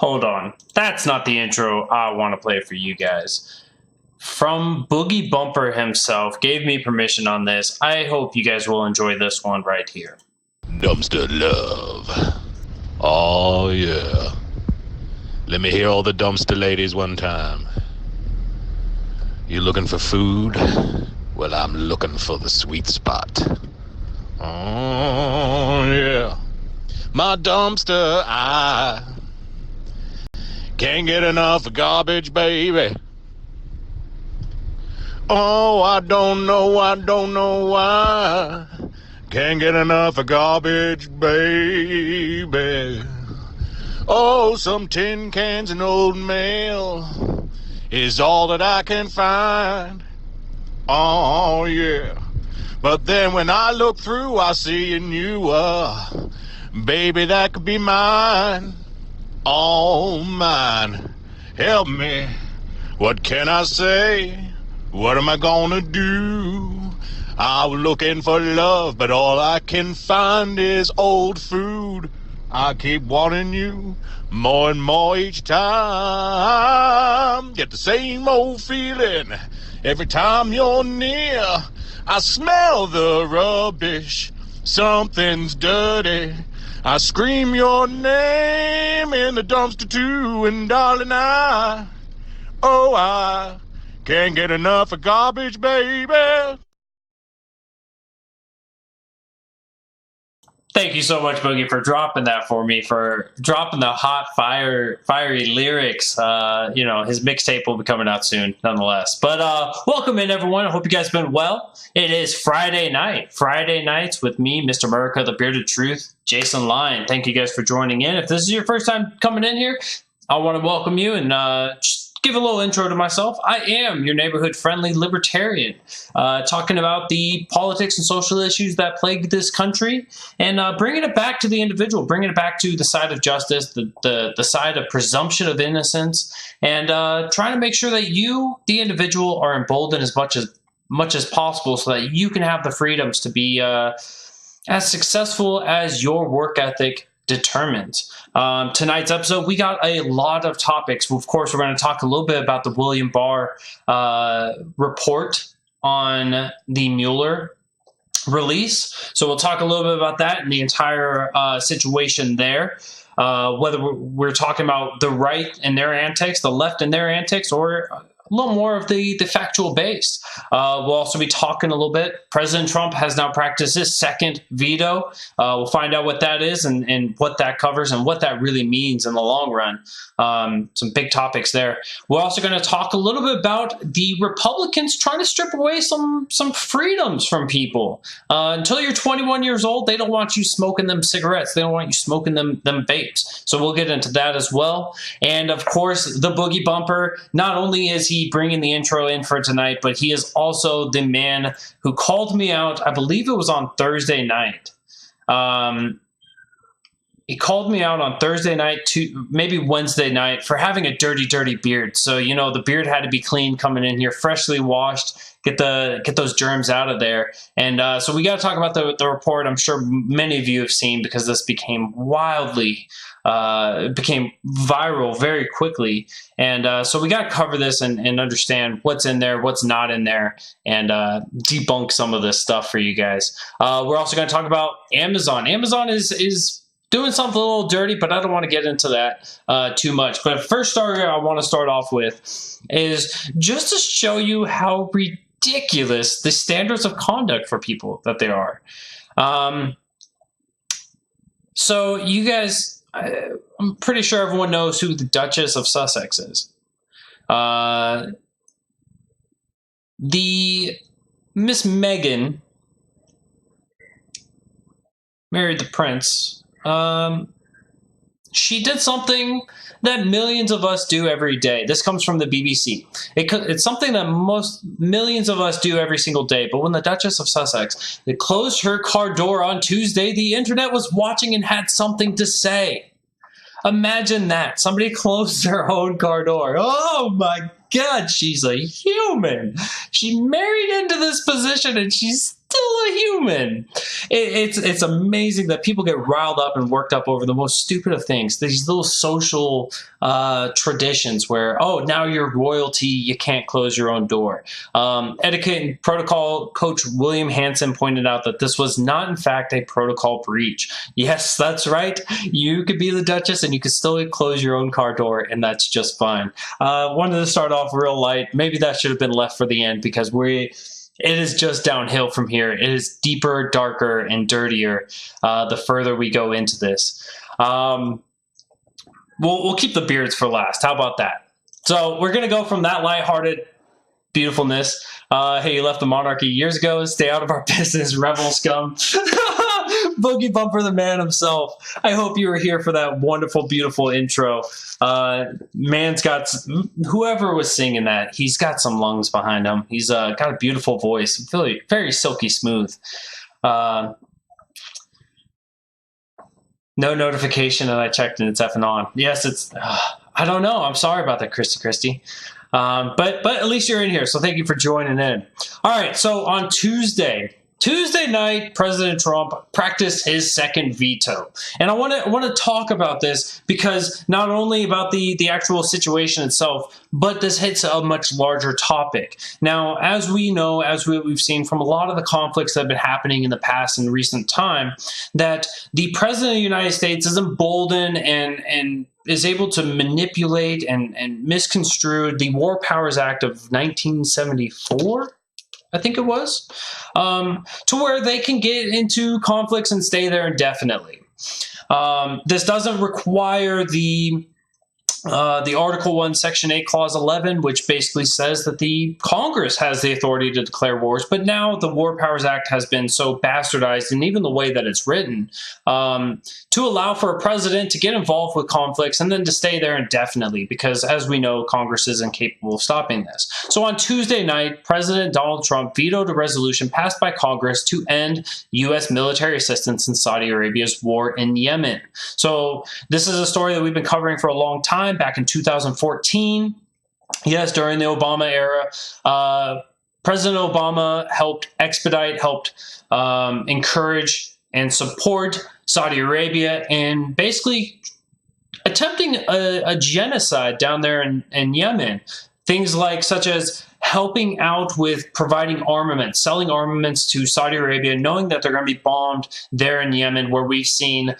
Hold on. That's not the intro I want to play for you guys. From Boogie Bumper himself, gave me permission on this. I hope you guys will enjoy this one right here. Dumpster love. Oh, yeah. Let me hear all the dumpster ladies one time. You looking for food? Well, I'm looking for the sweet spot. Oh, yeah. My dumpster, I can't get enough of garbage, baby. Oh, I don't know why. Can't get enough of garbage, baby. Oh, some tin cans and old mail is all that I can find. Oh, yeah. But then when I look through, I see in you, baby, that could be mine. Oh, mine. Help me. What can I say? What am I gonna do? I'm looking for love, but all I can find is old food. I keep wanting you more and more each time. Get the same old feeling every time you're near. I smell the rubbish, something's dirty. I scream your name in the dumpster too, and darling, I can't get enough of garbage, baby. Thank you so much, Boogie, for dropping that for me, for dropping the hot, fiery lyrics. His mixtape will be coming out soon, nonetheless. But welcome in, everyone. I hope you guys have been well. It is Friday night. Friday nights with me, Mr. America, the Bearded Truth, Jason Lyon. Thank you guys for joining in. If this is your first time coming in here, I want to welcome you and just give a little intro to myself. I am your neighborhood-friendly libertarian, talking about the politics and social issues that plague this country, and bringing it back to the individual, bringing it back to the side of justice, the side of presumption of innocence, and trying to make sure that you, the individual, are emboldened as much as possible so that you can have the freedoms to be as successful as your work ethic determined. Tonight's episode, we got a lot of topics. Of course, we're going to talk a little bit about the William Barr report on the Mueller release. So we'll talk a little bit about that and the entire situation there. Whether we're talking about the right and their antics, the left and their antics, or a little more of the factual base. We'll also be talking a little bit. President Trump has now practiced his second veto. We'll find out what that is and what that covers and what that really means in the long run. Some big topics there. We're also going to talk a little bit about the Republicans trying to strip away some freedoms from people. Until you're 21 years old, they don't want you smoking them cigarettes. They don't want you smoking them vapes. So we'll get into that as well. And of course, the Boogie Bumper, not only is he bringing the intro in for tonight, but he is also the man who called me out. I believe it was on Thursday night. He called me out on Thursday night to maybe Wednesday night for having a dirty beard. So, the beard had to be clean coming in here, freshly washed, get those germs out of there. And so we got to talk about the report. I'm sure many of you have seen, because this became became viral very quickly. And so we got to cover this and understand what's in there, what's not in there, and debunk some of this stuff for you guys. We're also going to talk about Amazon. Amazon is doing something a little dirty, but I don't want to get into that too much. But first story I want to start off with is just to show you how ridiculous the standards of conduct for people that they are. So you guys, I'm pretty sure everyone knows who the Duchess of Sussex is. The Miss Meghan married the prince. She did something that millions of us do every day. This comes from the BBC. It's something that millions of us do every single day. But when the Duchess of Sussex closed her car door on Tuesday, the internet was watching and had something to say. Imagine that. Somebody closed their own car door. Oh my God, she's a human. She married into this position and she's still a human. It's amazing that people get riled up and worked up over the most stupid of things. These little social traditions where, oh, now you're royalty, you can't close your own door. Etiquette and protocol coach William Hansen pointed out that this was not, in fact, a protocol breach. Yes, that's right. You could be the Duchess and you could still close your own car door, and that's just fine. Wanted to start off real light. Maybe that should have been left for the end because it is just downhill from here. It is deeper, darker, and dirtier the further we go into this. We'll keep the beards for last. How about that? So we're going to go from that lighthearted beautifulness. Hey, you left the monarchy years ago. Stay out of our business, rebel scum. Boogie Bumper, the man himself. I hope you were here for that wonderful, beautiful intro. Man's got, whoever was singing that, he's got some lungs behind him. He's got a beautiful voice, very, very silky smooth. No notification, and I checked and it's effing on. Yes, it's, I don't know. I'm sorry about that, Christy. But at least you're in here, so thank you for joining in. All right, so on Tuesday night, President Trump practiced his second veto. And I want to talk about this because not only about the actual situation itself, but this hits a much larger topic. Now, as we know, as we've seen from a lot of the conflicts that have been happening in the past and recent time, that the President of the United States is emboldened and is able to manipulate and misconstrue the War Powers Act of 1974, I think it was, to where they can get into conflicts and stay there indefinitely. This doesn't require the Article 1, Section 8, Clause 11, which basically says that the Congress has the authority to declare wars, but now the War Powers Act has been so bastardized, and even the way that it's written, to allow for a president to get involved with conflicts and then to stay there indefinitely, because as we know, Congress is incapable of stopping this. So on Tuesday night, President Donald Trump vetoed a resolution passed by Congress to end U.S. military assistance in Saudi Arabia's war in Yemen. So this is a story that we've been covering for a long time. Back in 2014, yes, during the Obama era, President Obama helped encourage and support Saudi Arabia in basically attempting a genocide down there in Yemen. Things such as helping out with providing armaments, selling armaments to Saudi Arabia, knowing that they're going to be bombed there in Yemen, where we've seen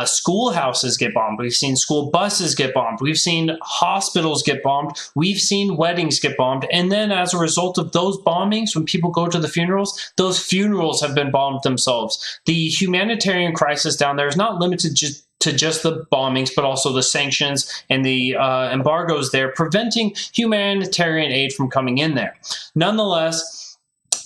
schoolhouses get bombed. We've seen school buses get bombed. We've seen hospitals get bombed. We've seen weddings get bombed. And then as a result of those bombings, when people go to the funerals, those funerals have been bombed themselves. The humanitarian crisis down there is not limited to just the bombings, but also the sanctions and the embargoes there, preventing humanitarian aid from coming in there. Nonetheless,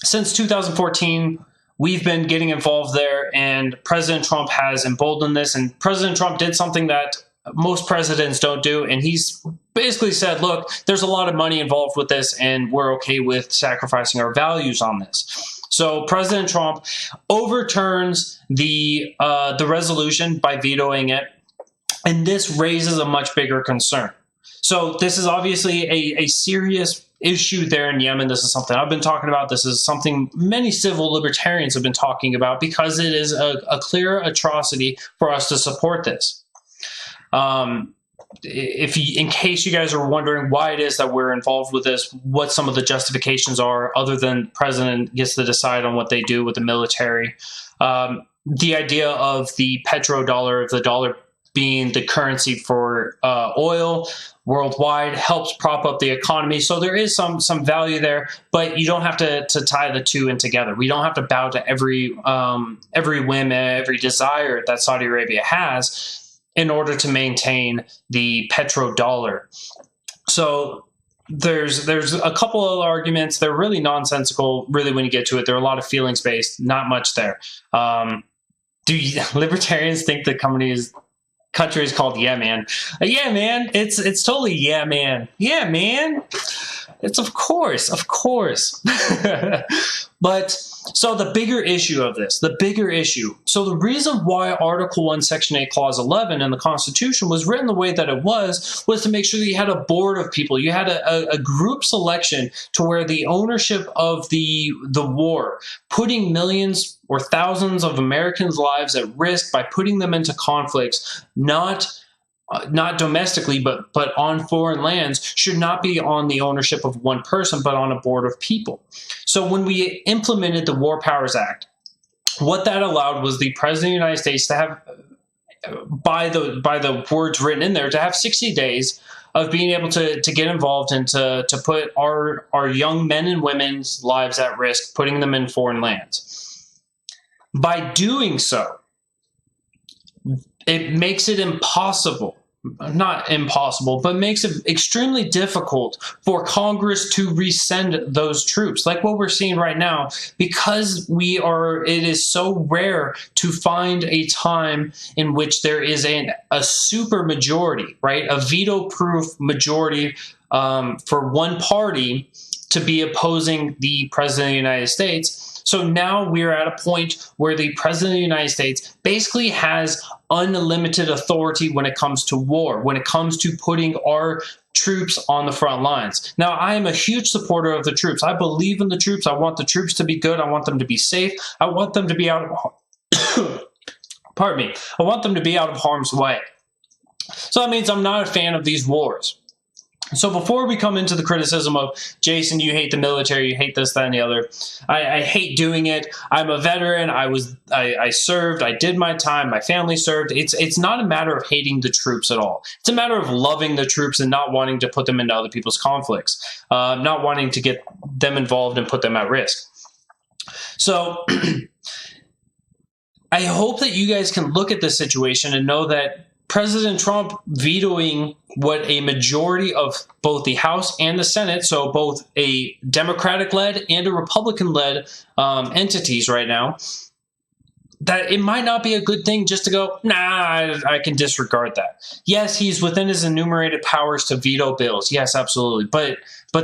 since 2014, we've been getting involved there, and President Trump has emboldened this, and President Trump did something that most presidents don't do, and he's basically said, look, there's a lot of money involved with this, and we're okay with sacrificing our values on this. So President Trump overturns the resolution by vetoing it, and this raises a much bigger concern. So this is obviously a serious issue there in Yemen. This is something I've been talking about. This is something many civil libertarians have been talking about because it is a clear atrocity for us to support this. In case you guys are wondering why it is that we're involved with this, what some of the justifications are, other than the president gets to decide on what they do with the military. The idea of the petrodollar, the dollar being the currency for oil worldwide, helps prop up the economy. So there is some value there, but you don't have to tie the two in together. We don't have to bow to every whim, every desire that Saudi Arabia has in order to maintain the petrodollar. So there's a couple of arguments. They're really nonsensical, really, when you get to it. They're a lot of feelings-based, not much there. Do libertarians think the country is called Yeah Man? Yeah, man. It's totally yeah, man. Yeah, man. It's of course. But so the bigger issue of this, so the reason why Article 1, Section 8, Clause 11 in the Constitution was written the way that it was to make sure that you had a board of people. You had a group selection to where the ownership of the war, putting millions or thousands of Americans' lives at risk by putting them into conflicts, not domestically, but on foreign lands, should not be on the ownership of one person, but on a board of people. So when we implemented the War Powers Act, what that allowed was the President of the United States to have, by the words written in there, to have 60 days of being able to get involved and to put our young men and women's lives at risk, putting them in foreign lands. By doing so, it makes it impossible, not impossible, but makes it extremely difficult for Congress to resend those troops, like what we're seeing right now, because it is so rare to find a time in which there is a super majority, right? A veto-proof majority for one party to be opposing the President of the United States. So now we're at a point where the President of the United States basically has unlimited authority when it comes to war, when it comes to putting our troops on the front lines. Now, I am a huge supporter of the troops. I believe in the troops. I want the troops to be good. I want them to be safe. I want them to be out of pardon me. I want them to be out of harm's way. So that means I'm not a fan of these wars. So before we come into the criticism of, Jason, you hate the military, you hate this, that, and the other, I hate doing it. I'm a veteran. I served. I did my time. My family served. It's not a matter of hating the troops at all. It's a matter of loving the troops and not wanting to put them into other people's conflicts, not wanting to get them involved and put them at risk. So I hope that you guys can look at this situation and know that President Trump vetoing what a majority of both the House and the Senate, so both a Democratic-led and a Republican-led entities right now, that it might not be a good thing just to go, nah, I can disregard that. Yes, he's within his enumerated powers to veto bills. Yes, absolutely. But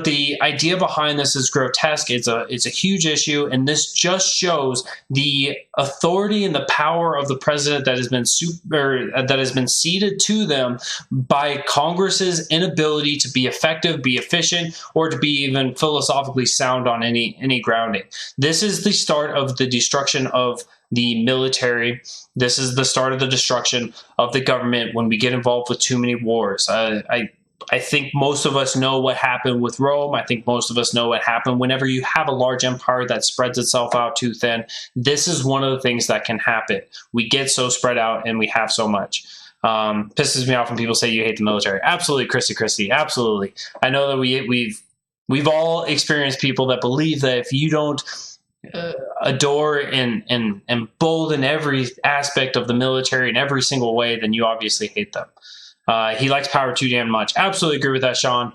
the idea behind this is grotesque. It's a huge issue, and this just shows the authority and the power of the president that has been ceded to them by Congress's inability to be effective, be efficient, or to be even philosophically sound on any grounding. This is the start of the destruction of the military. This is the start of the destruction of the government when we get involved with too many wars. I think most of us know what happened with Rome. I think most of us know what happened whenever you have a large empire that spreads itself out too thin. This is one of the things that can happen. We get so spread out and we have so much. Pisses me off when people say you hate the military. Absolutely, Christy, absolutely. I know that we've all experienced people that believe that if you don't adore and embolden every aspect of the military in every single way, then you obviously hate them. He likes power too damn much. Absolutely agree with that, Sean.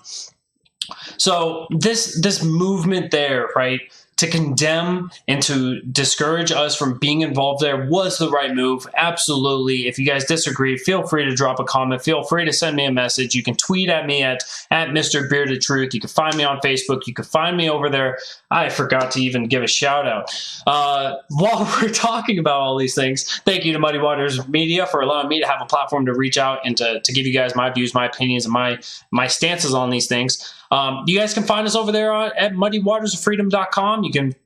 So this movement there, right, to condemn and to discourage us from being involved there was the right move. Absolutely. If you guys disagree, feel free to drop a comment. Feel free to send me a message. You can tweet at me at Mr. Bearded Truth. You can find me on Facebook. You can find me over there. I forgot to even give a shout out. While we're talking about all these things, thank you to Muddy Waters Media for allowing me to have a platform to reach out and to give you guys my views, my opinions, and my stances on these things. You guys can find us over there at muddywatersofreedom.com. You can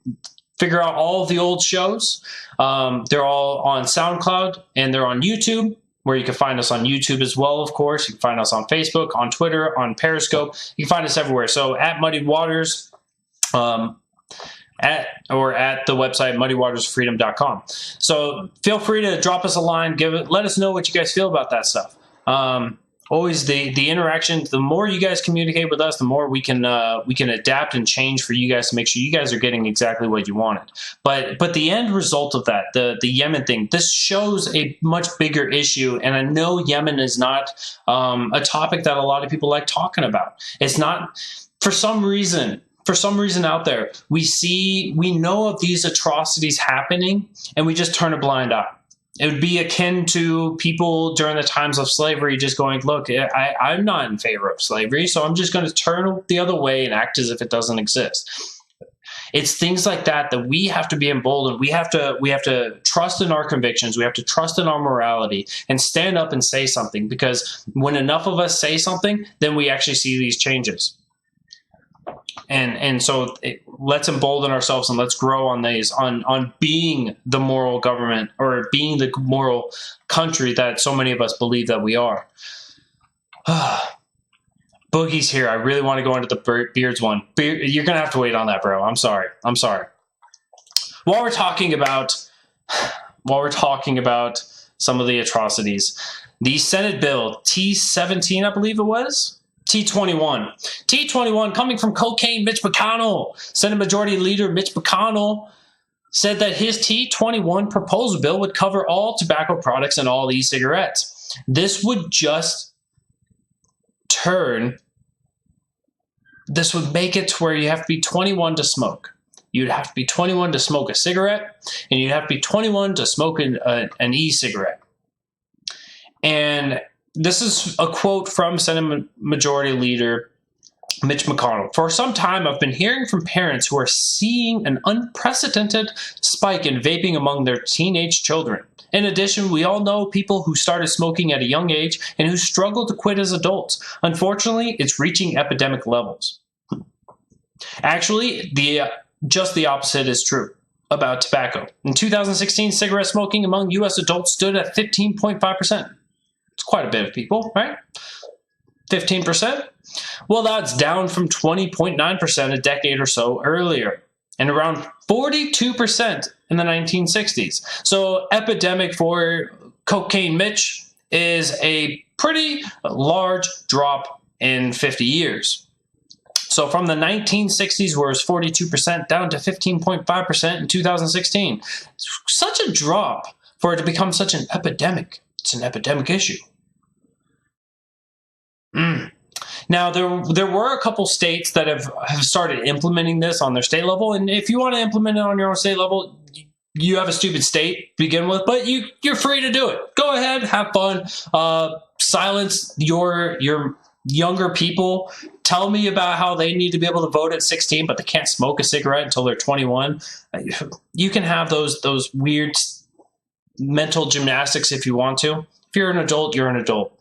figure out all of the old shows. They're all on SoundCloud and they're on YouTube, where you can find us on YouTube as well, of course. You can find us on Facebook, on Twitter, on Periscope. You can find us everywhere. So at Muddy Waters, at the website muddywatersofreedom.com. So feel free to drop us a line. Let us know what you guys feel about that stuff. Always the interaction. The more you guys communicate with us, the more we can adapt and change for you guys to make sure you guys are getting exactly what you wanted. But the end result of that, the Yemen thing, this shows a much bigger issue. And I know Yemen is not a topic that a lot of people like talking about. It's not, for some reason out there, we know of these atrocities happening and we just turn a blind eye. It would be akin to people during the times of slavery just going, look, I'm not in favor of slavery, so I'm just going to turn the other way and act as if it doesn't exist. It's things like that that we have to be emboldened. We have to trust in our convictions. We have to trust in our morality and stand up and say something, because when enough of us say something, then we actually see these changes. And so let's embolden ourselves and let's grow on these, on being the moral government, or being the moral country that so many of us believe that we are. Boogie's here. I really want to go into the Beards one. You're going to have to wait on that, bro. I'm sorry. While we're talking about some of the atrocities, the Senate bill T-17, I believe it was, T-21 coming from cocaine Mitch McConnell. Senate Majority Leader Mitch McConnell said that his T-21 proposal bill would cover all tobacco products and all e-cigarettes. This would make it to where you have to be 21 to smoke. You'd have to be 21 to smoke a cigarette, and you'd have to be 21 to smoke an e-cigarette. And this is a quote from Senate Majority Leader Mitch McConnell. For some time, I've been hearing from parents who are seeing an unprecedented spike in vaping among their teenage children. In addition, we all know people who started smoking at a young age and who struggle to quit as adults. Unfortunately, it's reaching epidemic levels. Actually, just the opposite is true about tobacco. In 2016, cigarette smoking among U.S. adults stood at 15.5%. It's quite a bit of people, right? 15%? Well, that's down from 20.9% a decade or so earlier, and around 42% in the 1960s. So epidemic for cocaine Mitch is a pretty large drop in 50 years. So from the 1960s, where it was 42%, down to 15.5% in 2016. Such a drop for it to become such an epidemic. It's an epidemic issue. Now, there were a couple states that have started implementing this on their state level. And if you want to implement it on your own state level, you have a stupid state to begin with, but you're free to do it. Go ahead, have fun. Silence your younger people. Tell me about how they need to be able to vote at 16, but they can't smoke a cigarette until they're 21. You can have those weird mental gymnastics if you want to. If you're an adult, you're an adult.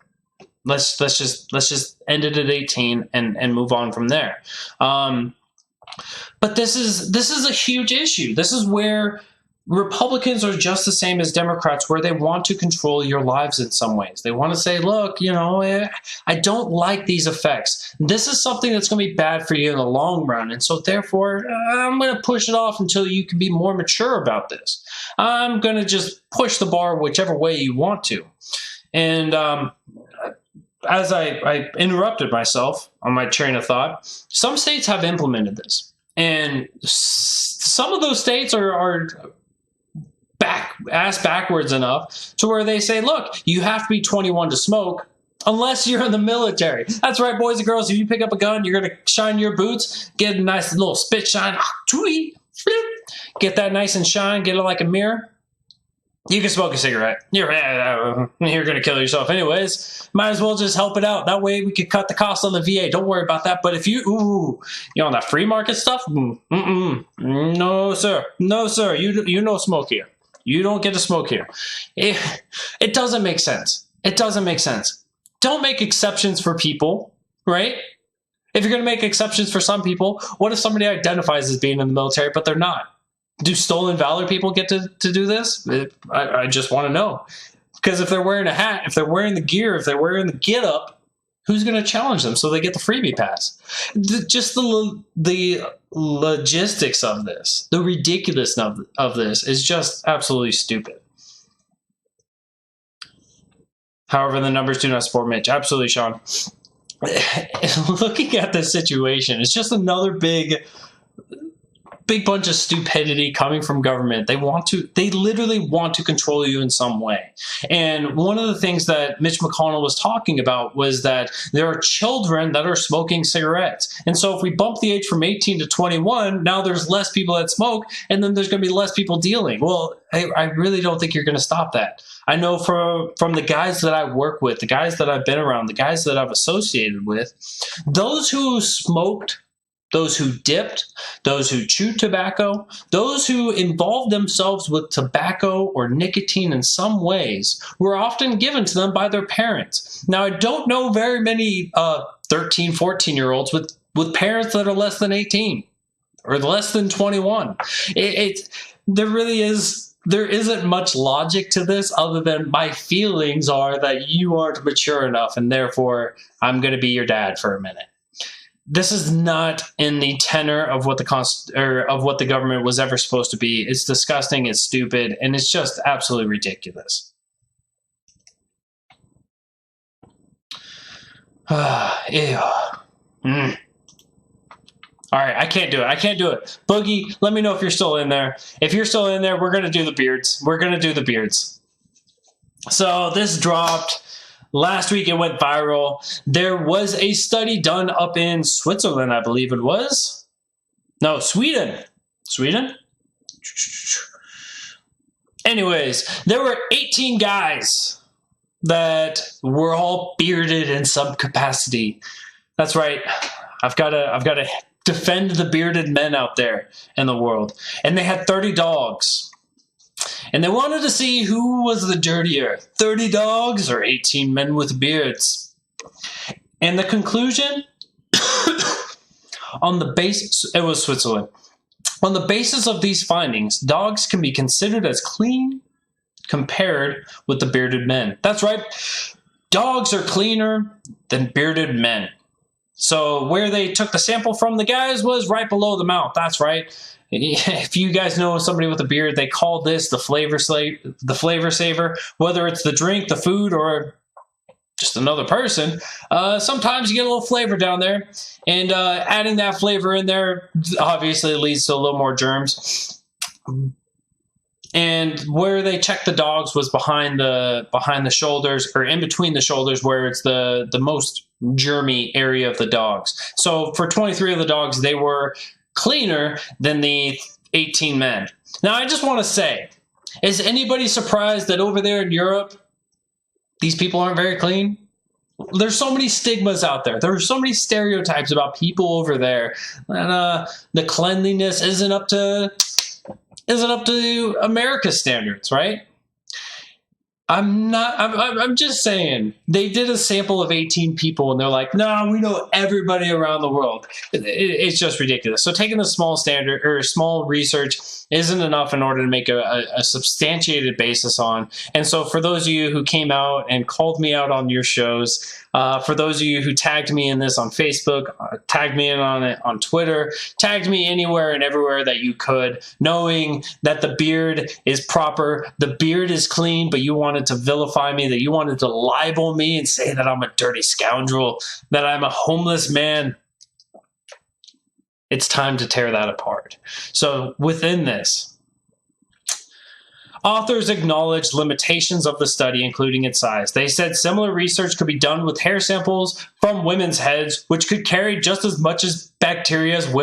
Let's just end it at 18 and move on from there. But this is a huge issue. This is where Republicans are just the same as Democrats, where they want to control your lives in some ways. They want to say, look, I don't like these effects. This is something that's going to be bad for you in the long run. And so therefore, I'm going to push it off until you can be more mature about this. I'm going to just push the bar whichever way you want to. And as I interrupted myself on my train of thought, some states have implemented this. And some of those states are backwards enough to where they say, look, you have to be 21 to smoke unless you're in the military. That's right, boys and girls. If you pick up a gun, you're going to shine your boots, get a nice little spit shine, get that nice and shine, get it like a mirror. You can smoke a cigarette. You're going to kill yourself anyways. Might as well just help it out. That way we could cut the cost on the VA. Don't worry about that. But if you on that free market stuff, no, sir. No, sir. You no smoke here. You don't get to smoke here. It doesn't make sense. It doesn't make sense. Don't make exceptions for people, right? If you're going to make exceptions for some people, what if somebody identifies as being in the military, but they're not? Do stolen valor people get to do this? I just want to know. Because if they're wearing a hat, if they're wearing the gear, if they're wearing the get-up, who's going to challenge them so they get the freebie pass? Just the logistics of this, the ridiculousness of this is just absolutely stupid. However, the numbers do not support Mitch. Absolutely, Sean. Looking at this situation, it's just another big big bunch of stupidity coming from government. They literally want to control you in some way. And one of the things that Mitch McConnell was talking about was that there are children that are smoking cigarettes. And so if we bump the age from 18 to 21, now there's less people that smoke, and then there's going to be less people dealing. Well, I really don't think you're going to stop that. I know from the guys that I work with, the guys that I've been around, the guys that I've associated with, those who smoked, those who dipped, those who chewed tobacco, those who involved themselves with tobacco or nicotine in some ways were often given to them by their parents. Now, I don't know very many 13, 14-year-olds with parents that are less than 18 or less than 21. There isn't much logic to this other than my feelings are that you aren't mature enough and therefore I'm going to be your dad for a minute. This is not in the tenor of what the government was ever supposed to be. It's disgusting, it's stupid, and it's just absolutely ridiculous. Ew. All right, I can't do it. Boogie, let me know if you're still in there. If you're still in there, we're going to do the beards. So this dropped last week. It went viral. There was a study done up in Switzerland, I believe it was. No, Sweden. Anyways, there were 18 guys that were all bearded in some capacity. That's right. I've got to defend the bearded men out there in the world. And they had 30 dogs. And they wanted to see who was the dirtier, 30 dogs or 18 men with beards. And the conclusion, it was Switzerland. On the basis of these findings, dogs can be considered as clean compared with the bearded men. That's right. Dogs are cleaner than bearded men. So where they took the sample from the guys was right below the mouth. That's right. If you guys know somebody with a beard, they call this the flavor saver. Whether it's the drink, the food, or just another person, sometimes you get a little flavor down there. And adding that flavor in there obviously leads to a little more germs. And where they checked the dogs was behind the shoulders, or in between the shoulders, where it's the most germy area of the dogs. So for 23 of the dogs, they were cleaner than the 18 men. Now, I just want to say, is anybody surprised that over there in Europe, these people aren't very clean? There's so many stigmas out there. There are so many stereotypes about people over there. And the cleanliness isn't up to America's standards, right? I'm just saying, they did a sample of 18 people and they're like, no, we know everybody around the world. It's just ridiculous. So taking the small research isn't enough in order to make a substantiated basis on. And so for those of you who came out and called me out on your shows, for those of you who tagged me in this on Facebook, tagged me in on it on Twitter, tagged me anywhere and everywhere that you could, knowing that the beard is proper, the beard is clean, but you wanted to vilify me, that you wanted to libel me and say that I'm a dirty scoundrel, that I'm a homeless man. It's time to tear that apart. So within this, authors acknowledged limitations of the study, including its size. They said similar research could be done with hair samples from women's heads, which could carry just as much as bacteria as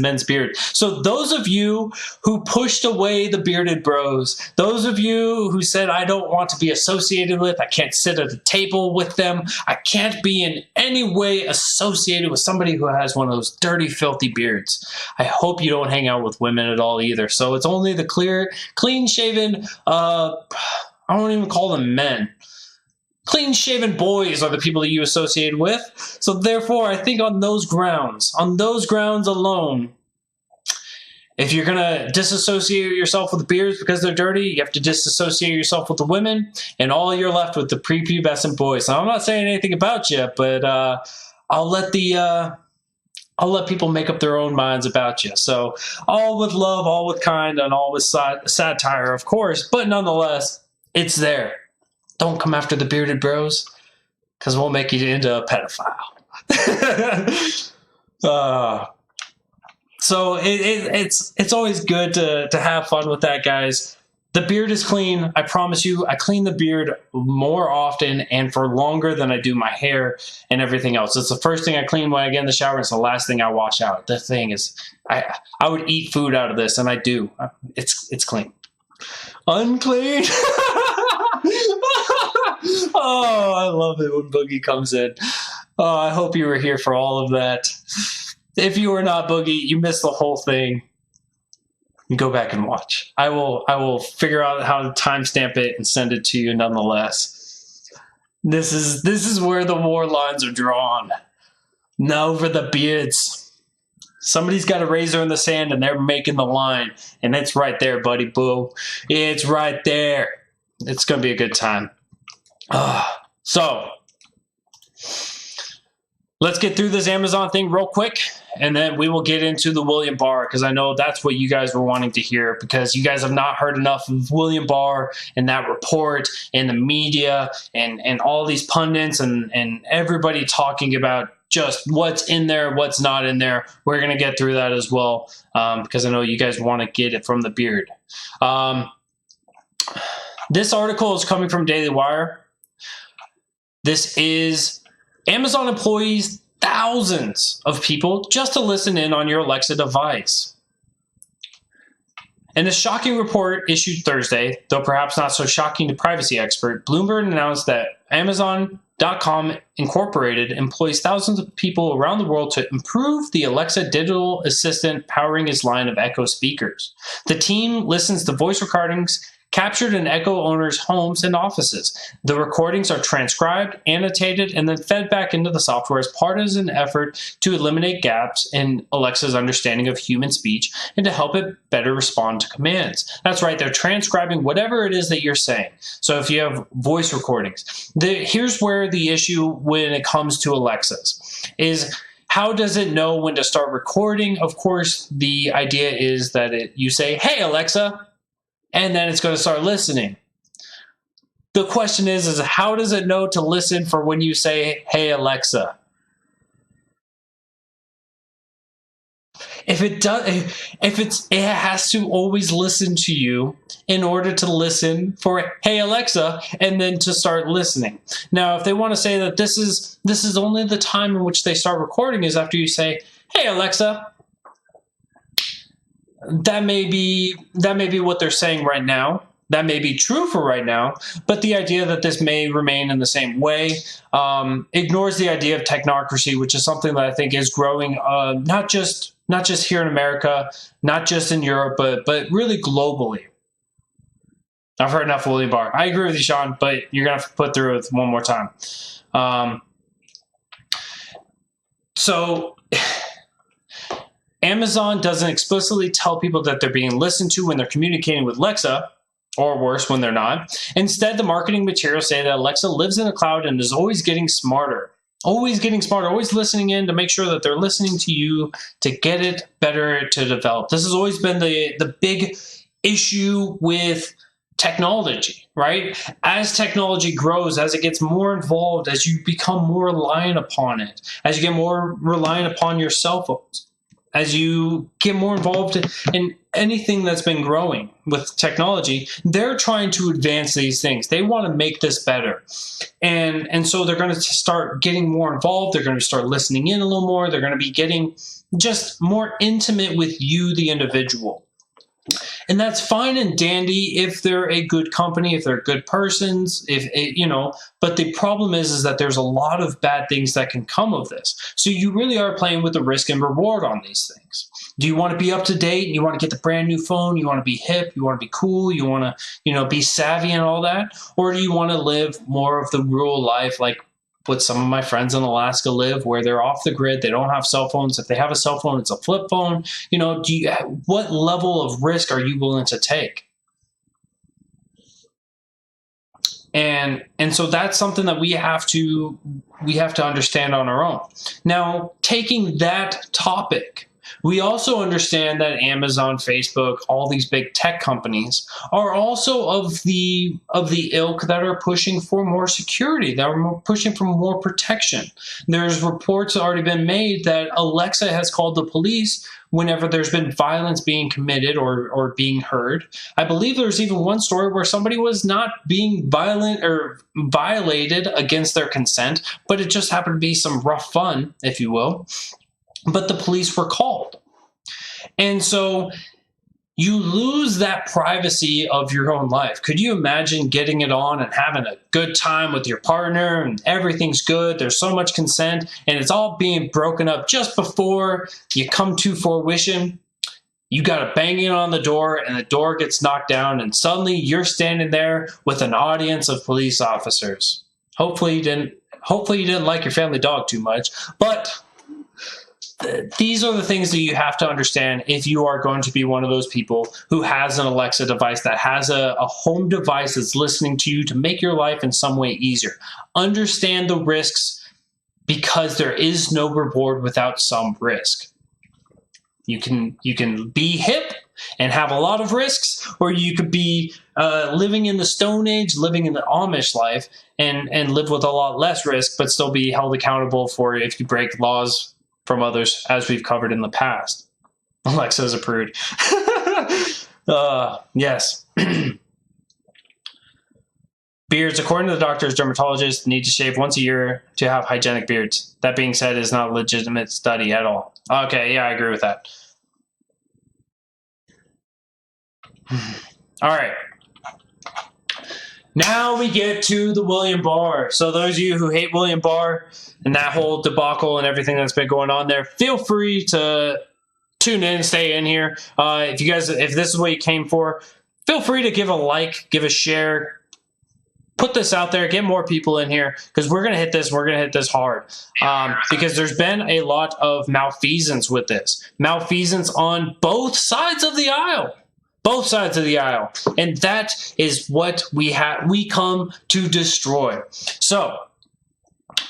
men's beard. So those of you who pushed away the bearded bros, those of you who said, I don't want to be associated with, I can't sit at a table with them, I can't be in any way associated with somebody who has one of those dirty, filthy beards. I hope you don't hang out with women at all either. So it's only the clean-shaven, I won't even call them men. Clean-shaven boys are the people that you associate with. So therefore, I think on those grounds alone, if you're going to disassociate yourself with the beards because they're dirty, you have to disassociate yourself with the women, and all you're left with the prepubescent boys. Now, I'm not saying anything about you, but I'll let people make up their own minds about you. So all with love, all with kind, and all with satire, of course, but nonetheless, it's there. Don't come after the bearded bros, because we'll make you into a pedophile. So it's always good to have fun with that, guys. The beard is clean. I promise you, I clean the beard more often and for longer than I do my hair and everything else. It's the first thing I clean when I get in the shower. It's the last thing I wash out. The thing is, I would eat food out of this, and I do. It's clean. Unclean. Oh, I love it when Boogie comes in. Oh, I hope you were here for all of that. If you were not, Boogie, you missed the whole thing. Go back and watch. I will figure out how to timestamp it and send it to you nonetheless. This is where the war lines are drawn. Now over the beards. Somebody's got a razor in the sand and they're making the line. And it's right there, buddy boo. It's right there. It's going to be a good time. So, let's get through this Amazon thing real quick, and then we will get into the William Barr, because I know that's what you guys were wanting to hear, because you guys have not heard enough of William Barr and that report and the media and all these pundits and everybody talking about just what's in there, what's not in there. We're going to get through that as well, because I know you guys want to get it from the beard. This article is coming from Daily Wire. This is Amazon employees thousands of people just to listen in on your Alexa device. In a shocking report issued Thursday, though perhaps not so shocking to privacy expert, Bloomberg announced that Amazon.com Incorporated employs thousands of people around the world to improve the Alexa digital assistant powering its line of Echo speakers. The team listens to voice recordings captured in Echo owners' homes and offices. The recordings are transcribed, annotated, and then fed back into the software as part of an effort to eliminate gaps in Alexa's understanding of human speech and to help it better respond to commands. That's right, they're transcribing whatever it is that you're saying. So if you have voice recordings, here's where the issue when it comes to Alexas is, how does it know when to start recording? Of course, the idea is that you say, "Hey, Alexa," and then it's going to start listening. The question is how does it know to listen for when you say, "Hey, Alexa"? It has to always listen to you in order to listen for, "Hey, Alexa," and then to start listening. Now, if they want to say that this is only the time in which they start recording is after you say, "Hey, Alexa," that may be what they're saying right now. That may be true for right now, but the idea that this may remain in the same way ignores the idea of technocracy, which is something that I think is growing, not just here in America, not just in Europe, but really globally. I've heard enough of William Barr. I agree with you, Sean, but you're gonna have to put through it one more time. So Amazon doesn't explicitly tell people that they're being listened to when they're communicating with Alexa, or worse, when they're not. Instead, the marketing materials say that Alexa lives in the cloud and is always getting smarter. Always getting smarter, always listening in to make sure that they're listening to you to get it better to develop. This has always been the big issue with technology, right? As technology grows, as it gets more involved, as you become more reliant upon it, as you get more reliant upon your cell phones, as you get more involved in anything that's been growing with technology, they're trying to advance these things. They want to make this better. And so they're going to start getting more involved. They're going to start listening in a little more. They're going to be getting just more intimate with you, the individual. And that's fine and dandy if they're a good company, if they're good persons, but the problem is that there's a lot of bad things that can come of this. So you really are playing with the risk and reward on these things. Do you want to be up to date and you want to get the brand new phone? You want to be hip, you want to be cool, you want to, be savvy and all that? Or do you want to live more of the rural life like what some of my friends in Alaska live, where they're off the grid, they don't have cell phones. If they have a cell phone, it's a flip phone. What level of risk are you willing to take? And so that's something that we have to understand on our own. Now, taking that topic We also understand that Amazon, Facebook, all these big tech companies are also of the ilk that are pushing for more security, that are pushing for more protection. There's reports already been made that Alexa has called the police whenever there's been violence being committed or being heard. I believe there's even one story where somebody was not being violent or violated against their consent, but it just happened to be some rough fun, if you will. But the police were called. And so you lose that privacy of your own life. Could you imagine getting it on and having a good time with your partner and everything's good, there's so much consent, and it's all being broken up just before you come to fruition? You got a banging on the door and the door gets knocked down and suddenly you're standing there with an audience of police officers. Hopefully you didn't like your family dog too much, but these are the things that you have to understand if you are going to be one of those people who has an Alexa device, that has a home device that's listening to you to make your life in some way easier. Understand the risks, because there is no reward without some risk. You can be hip and have a lot of risks, or you could be living in the Stone Age, living in the Amish life, and live with a lot less risk, but still be held accountable for if you break laws from others, as we've covered in the past. Alexa's a prude. Yes. Beards, according to the doctors, dermatologists need to shave once a year to have hygienic beards. That being said, is not a legitimate study at all. Okay, yeah, I agree with that. All right. Now we get to the William Barr. So those of you who hate William Barr and that whole debacle and everything that's been going on there, feel free to tune in, stay in here. If this is what you came for, feel free to give a like, give a share, put this out there, get more people in here, because we're going to hit this. We're going to hit this hard, because there's been a lot of malfeasance with this. Malfeasance on both sides of the aisle. Both sides of the aisle. And that is what we come to destroy. So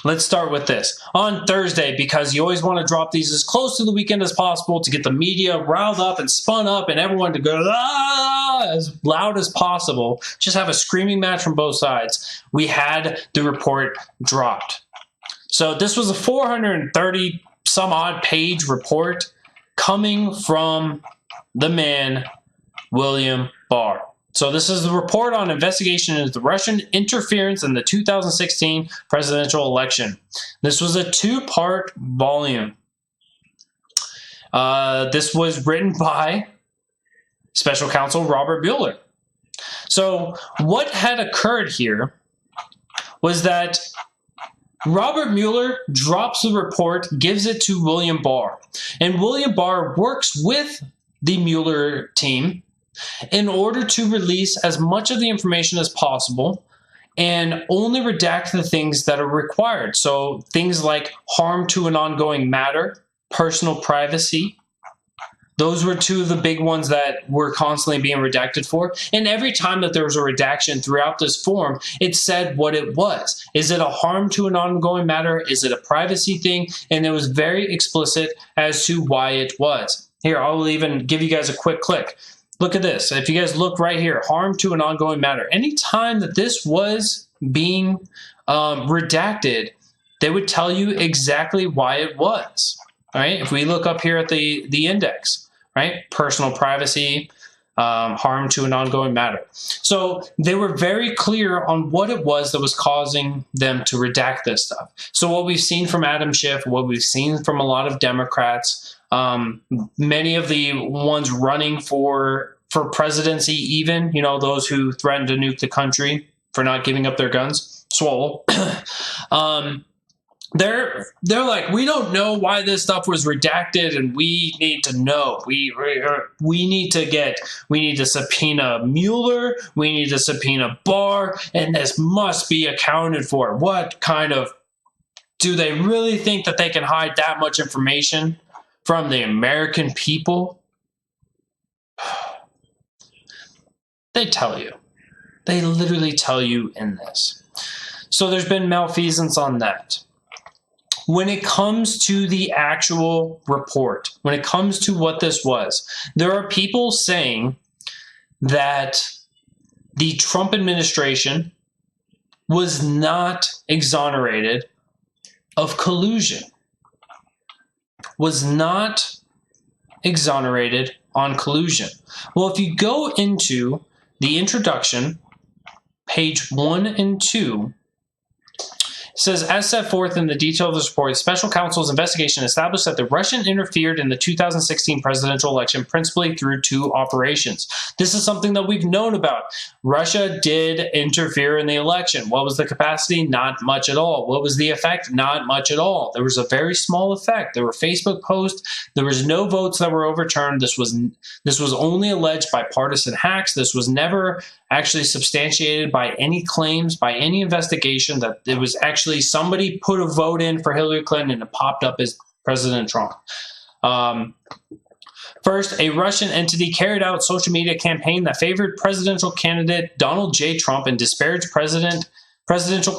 let's start with this. On Thursday, because you always want to drop these as close to the weekend as possible to get the media riled up and spun up and everyone to go as loud as possible, just have a screaming match from both sides. We had the report dropped. So this was a 430 some odd page report coming from the man William Barr. So this is the report on investigation into the Russian interference in the 2016 presidential election. This was a two-part volume. This was written by Special Counsel Robert Mueller. So what had occurred here was that Robert Mueller drops the report, gives it to William Barr, and William Barr works with the Mueller team in order to release as much of the information as possible and only redact the things that are required. So things like harm to an ongoing matter, personal privacy, those were two of the big ones that were constantly being redacted for. And every time that there was a redaction throughout this form, it said what it was. Is it a harm to an ongoing matter? Is it a privacy thing? And it was very explicit as to why it was. Here, I'll even give you guys a quick click. Look at this. If you guys look right here, harm to an ongoing matter. Anytime that this was being redacted, they would tell you exactly why it was. All right. If we look up here at the index, right? Personal privacy, harm to an ongoing matter. So they were very clear on what it was that was causing them to redact this stuff. So what we've seen from Adam Schiff, what we've seen from a lot of Democrats, many of the ones running for presidency, even, you know, those who threatened to nuke the country for not giving up their guns, swallow. They're like, we don't know why this stuff was redacted, and we need to know. We need to subpoena Mueller. We need to subpoena Barr, and this must be accounted for. What kind of, do they really think that they can hide that much information from the American people? They tell you. They literally tell you in this. So there's been malfeasance on that. when it comes to the actual report, when it comes to what this was, there are people saying that the Trump administration was not exonerated of collusion, was not exonerated on collusion. Well, if you go into the introduction, page 1 and 2, it says, as set forth in the detail of this report, the special counsel's investigation established that the Russian interfered in the 2016 presidential election principally through 2 operations. This is something that we've known about. Russia did interfere in the election. What was the capacity? Not much at all. What was the effect? Not much at all. There was a very small effect. There were Facebook posts. There was no votes that were overturned. This was only alleged by partisan hacks. This was never actually substantiated by any claims, by any investigation that it was actually somebody put a vote in for Hillary Clinton and it popped up as President Trump. First, a Russian entity carried out a social media campaign that favored presidential candidate Donald J. Trump and disparaged presidential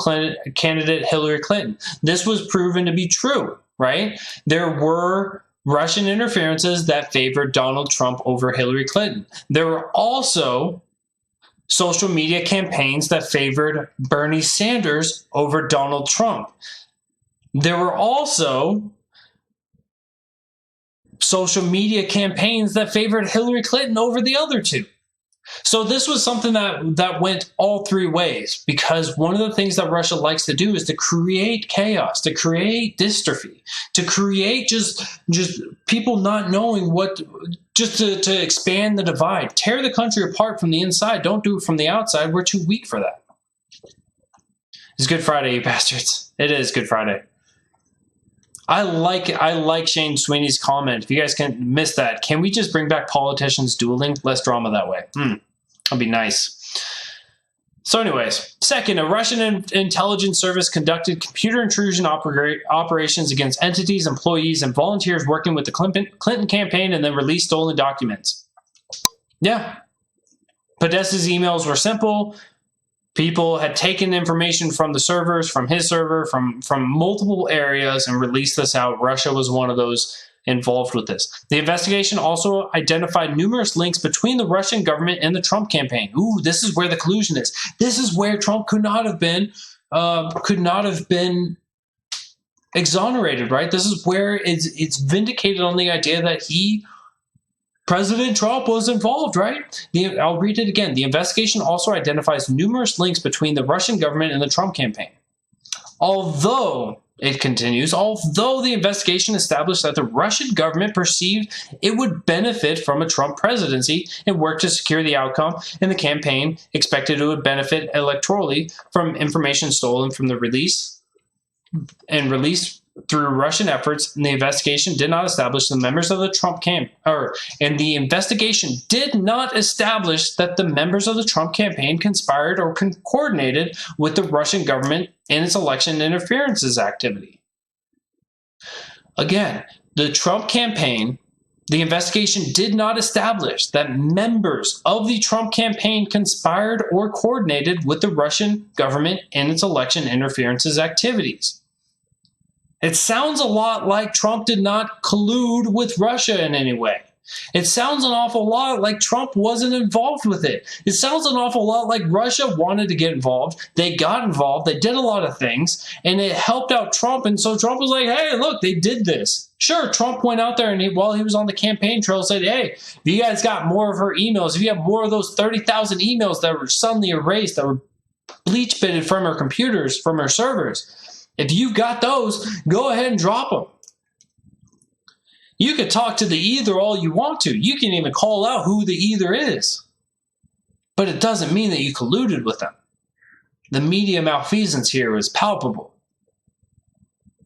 candidate Hillary Clinton. This was proven to be true, right? There were Russian interferences that favored Donald Trump over Hillary Clinton. There were also social media campaigns that favored Bernie Sanders over Donald Trump. There were also social media campaigns that favored Hillary Clinton over the other 2. So this was something that went all 3 ways, because one of the things that Russia likes to do is to create chaos, to create dystrophy, to create just people not knowing what, just to expand the divide, tear the country apart from the inside. Don't do it from the outside. We're too weak for that. It's Good Friday, you bastards. It is Good Friday. I like Shane Sweeney's comment. If you guys can miss that, can we just bring back politicians dueling? Less drama that way. That'd be nice. So anyways, second, a Russian intelligence service conducted computer intrusion operations against entities, employees, and volunteers working with the Clinton campaign and then released stolen documents. Yeah. Podesta's emails were simple. People had taken information from the servers, from his server, from multiple areas and released this out. Russia was one of those involved with this. The investigation also identified numerous links between the Russian government and the Trump campaign. Ooh, this is where the collusion is. This is where Trump could not have been exonerated, right? This is where it's vindicated on the idea that President Trump was involved, right? I'll read it again. The investigation also identifies numerous links between the Russian government and the Trump campaign. Although, it continues, although the investigation established that the Russian government perceived it would benefit from a Trump presidency and worked to secure the outcome, and the campaign expected it would benefit electorally from information stolen from the released through Russian efforts, and the investigation did not establish the members of the Trump and the investigation did not establish that the members of the Trump campaign conspired or coordinated with the Russian government in its election interferences activity. Again, the Trump campaign, the investigation did not establish that members of the Trump campaign conspired or coordinated with the Russian government in its election interferences activities. It sounds a lot like Trump did not collude with Russia in any way. It sounds an awful lot like Trump wasn't involved with it. It sounds an awful lot like Russia wanted to get involved. They got involved. They did a lot of things, and it helped out Trump. And so Trump was like, hey, look, they did this. Sure, Trump went out there and while he was on the campaign trail said, hey, if you guys got more of her emails, if you have more of those 30,000 emails that were suddenly erased, that were bleach bitted from her computers, from her servers, if you've got those, go ahead and drop them. You can talk to the either all you want to. You can even call out who the either is. But it doesn't mean that you colluded with them. The media malfeasance here is palpable.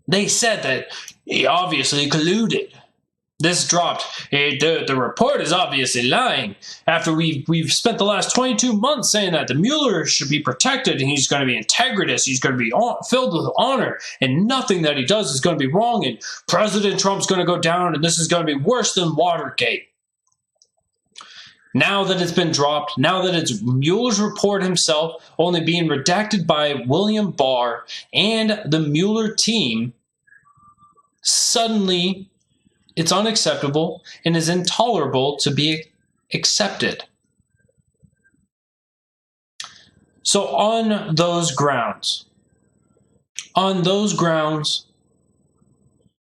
They said that he obviously colluded. This dropped. The report is obviously lying. After we've spent the last 22 months saying that the Mueller should be protected and he's going to be integritous, he's going to be filled with honor, and nothing that he does is going to be wrong, and President Trump's going to go down, and this is going to be worse than Watergate. Now that it's been dropped, now that it's Mueller's report himself only being redacted by William Barr and the Mueller team, suddenly it's unacceptable and is intolerable to be accepted. So on those grounds,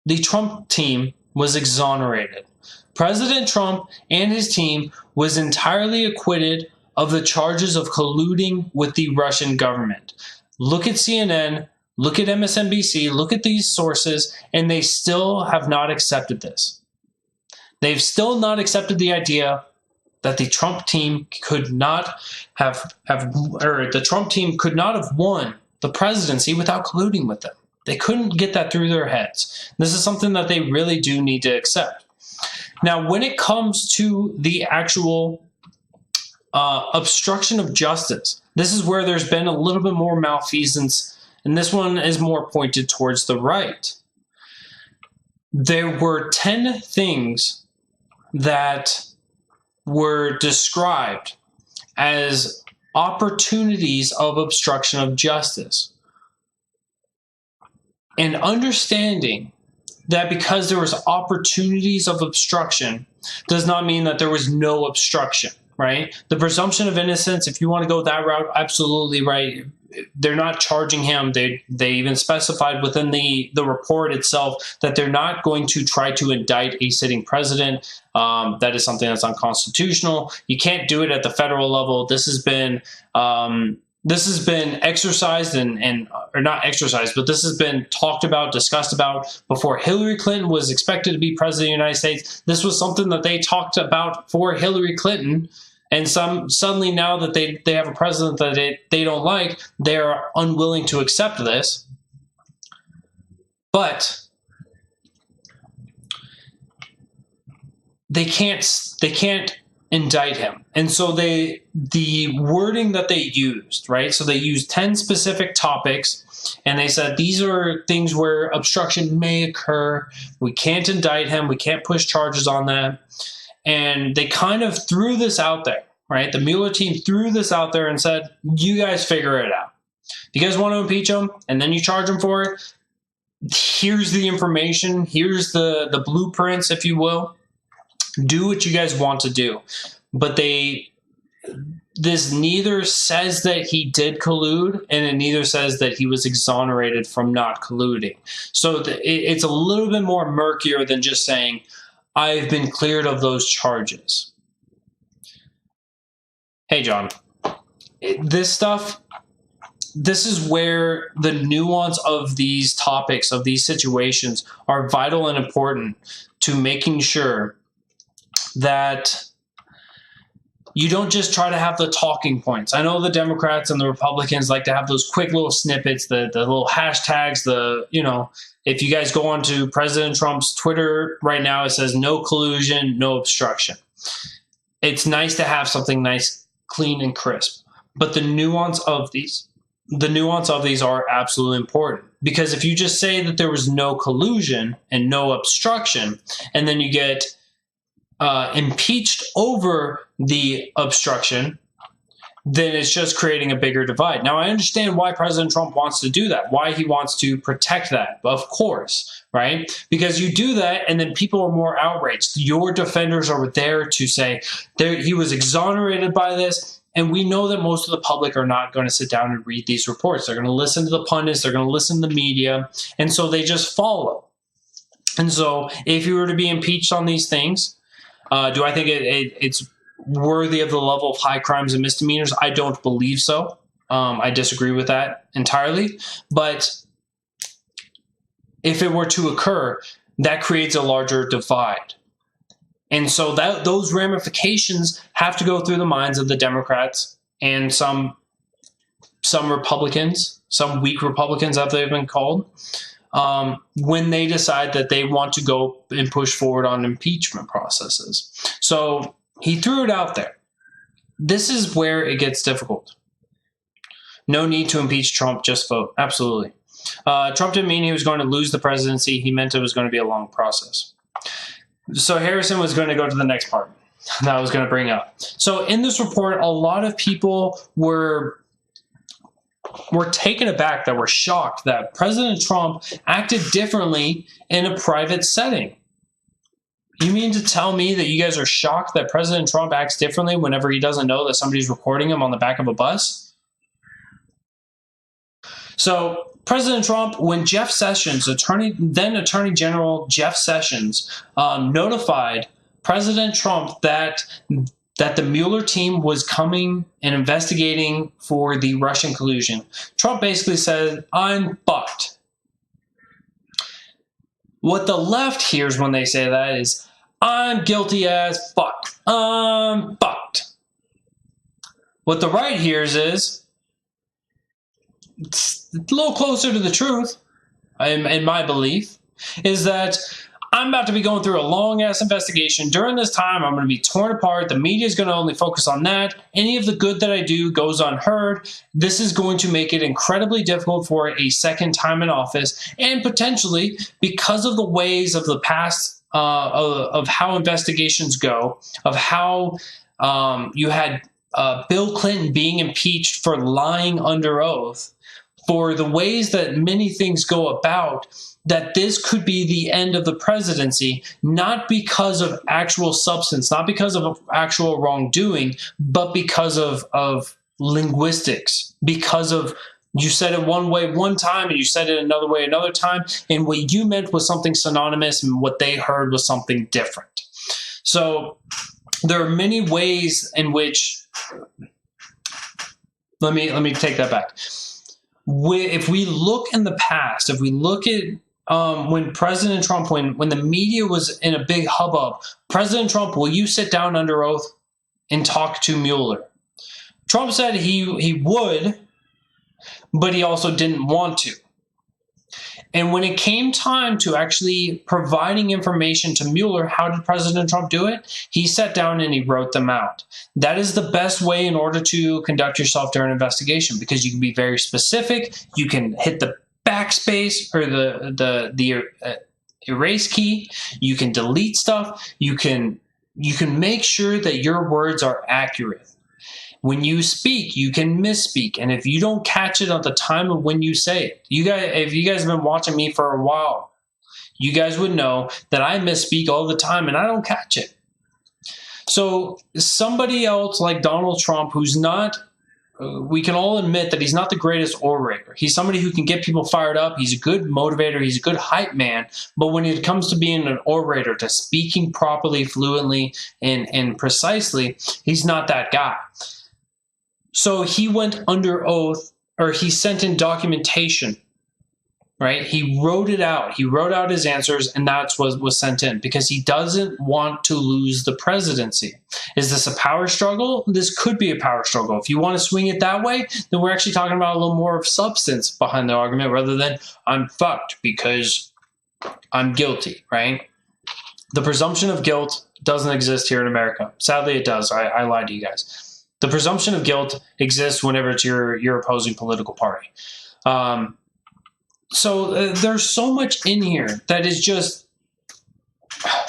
the Trump team was exonerated. President Trump and his team was entirely acquitted of the charges of colluding with the Russian government. Look at CNN, look at MSNBC, look at these sources, and they still have not accepted this. They've still not accepted the idea that the Trump team could not have won the presidency without colluding with them. They couldn't get that through their heads. This is something that they really do need to accept. Now, when it comes to the actual obstruction of justice, this is where there's been a little bit more malfeasance, and this one is more pointed towards the right. There were 10 things that were described as opportunities of obstruction of justice. And understanding that because there was opportunities of obstruction does not mean that there was no obstruction, right? The presumption of innocence, if you want to go that route, absolutely right. They're not charging him. They even specified within the report itself that they're not going to try to indict a sitting president. That is something that's unconstitutional. You can't do it at the federal level. This has been exercised or not exercised, but this has been talked about, discussed about before Hillary Clinton was expected to be president of the United States. This was something that they talked about for Hillary Clinton. And suddenly now that they have a president that they don't like, they're unwilling to accept this. But they can't indict him. And so the wording that they used, right? So they used 10 specific topics, and they said these are things where obstruction may occur. We can't indict him. We can't push charges on that. And they kind of threw this out there, right? The Mueller team threw this out there and said, you guys figure it out. If you guys want to impeach him and then you charge him for it, here's the information. Here's the blueprints, if you will. Do what you guys want to do. But this neither says that he did collude, and it neither says that he was exonerated from not colluding. So it's a little bit more murkier than just saying, I've been cleared of those charges. Hey, John, this is where the nuance of these topics, of these situations, are vital and important to making sure that you don't just try to have the talking points. I know the Democrats and the Republicans like to have those quick little snippets, the little hashtags, if you guys go onto President Trump's Twitter right now, it says no collusion, no obstruction. It's nice to have something nice, clean, and crisp. But the nuance of these are absolutely important. Because if you just say that there was no collusion and no obstruction, and then you get impeached over the obstruction, then it's just creating a bigger divide. Now, I understand why President Trump wants to do that, why he wants to protect that, of course, right? Because you do that, and then people are more outraged. Your defenders are there to say he was exonerated by this, and we know that most of the public are not going to sit down and read these reports. They're going to listen to the pundits, they're going to listen to the media, and so they just follow. And so if you were to be impeached on these things, do I think it's worthy of the level of high crimes and misdemeanors? I don't believe so. I disagree with that entirely. But if it were to occur, that creates a larger divide. And so those ramifications have to go through the minds of the Democrats and some Republicans, some weak Republicans, as they've been called, when they decide that they want to go and push forward on impeachment processes. So he threw it out there. This is where it gets difficult. No need to impeach Trump, just vote. Absolutely. Trump didn't mean he was going to lose the presidency. He meant it was going to be a long process. So Harrison was going to go to the next part that I was going to bring up. So in this report, a lot of people were we're taken aback, that we're shocked that President Trump acted differently in a private setting. You mean to tell me that you guys are shocked that President Trump acts differently whenever he doesn't know that somebody's recording him on the back of a bus? So President Trump, when Jeff Sessions, then Attorney General Jeff Sessions, notified President Trump that the Mueller team was coming and investigating for the Russian collusion, Trump basically said, "I'm fucked." What the left hears when they say that is, "I'm guilty as fuck. I'm fucked." What the right hears is, it's a little closer to the truth, in my belief, is that I'm about to be going through a long-ass investigation. During this time, I'm going to be torn apart. The media is going to only focus on that. Any of the good that I do goes unheard. This is going to make it incredibly difficult for a second time in office. And potentially, because of the ways of the past, of how investigations go, of how you had Bill Clinton being impeached for lying under oath, for the ways that many things go about, that this could be the end of the presidency, not because of actual substance, not because of actual wrongdoing, but because of linguistics, because of you said it one way one time and you said it another way another time, and what you meant was something synonymous and what they heard was something different. So there are many ways in which, let me take that back. If we look in the past, if we look at when President Trump, when the media was in a big hubbub, President Trump, will you sit down under oath and talk to Mueller? Trump said he would, but he also didn't want to. And when it came time to actually providing information to Mueller, how did President Trump do it? He sat down and he wrote them out. That is the best way in order to conduct yourself during an investigation, because you can be very specific. You can hit the backspace or the erase key. You can delete stuff. You can make sure that your words are accurate. When you speak, you can misspeak, and if you don't catch it at the time of when you say it, if you guys have been watching me for a while, you guys would know that I misspeak all the time and I don't catch it. So somebody else like Donald Trump, who's not, we can all admit that he's not the greatest orator. He's somebody who can get people fired up. He's a good motivator. He's a good hype man. But when it comes to being an orator, to speaking properly, fluently, and precisely, he's not that guy. So he went under oath, or he sent in documentation, right? He wrote it out. He wrote out his answers, and that's what was sent in, because he doesn't want to lose the presidency. Is this a power struggle? This could be a power struggle. If you want to swing it that way, then we're actually talking about a little more of substance behind the argument rather than I'm fucked because I'm guilty, right? The presumption of guilt doesn't exist here in America. Sadly, it does. I lied to you guys. The presumption of guilt exists whenever it's your opposing political party. So there's so much in here that is just,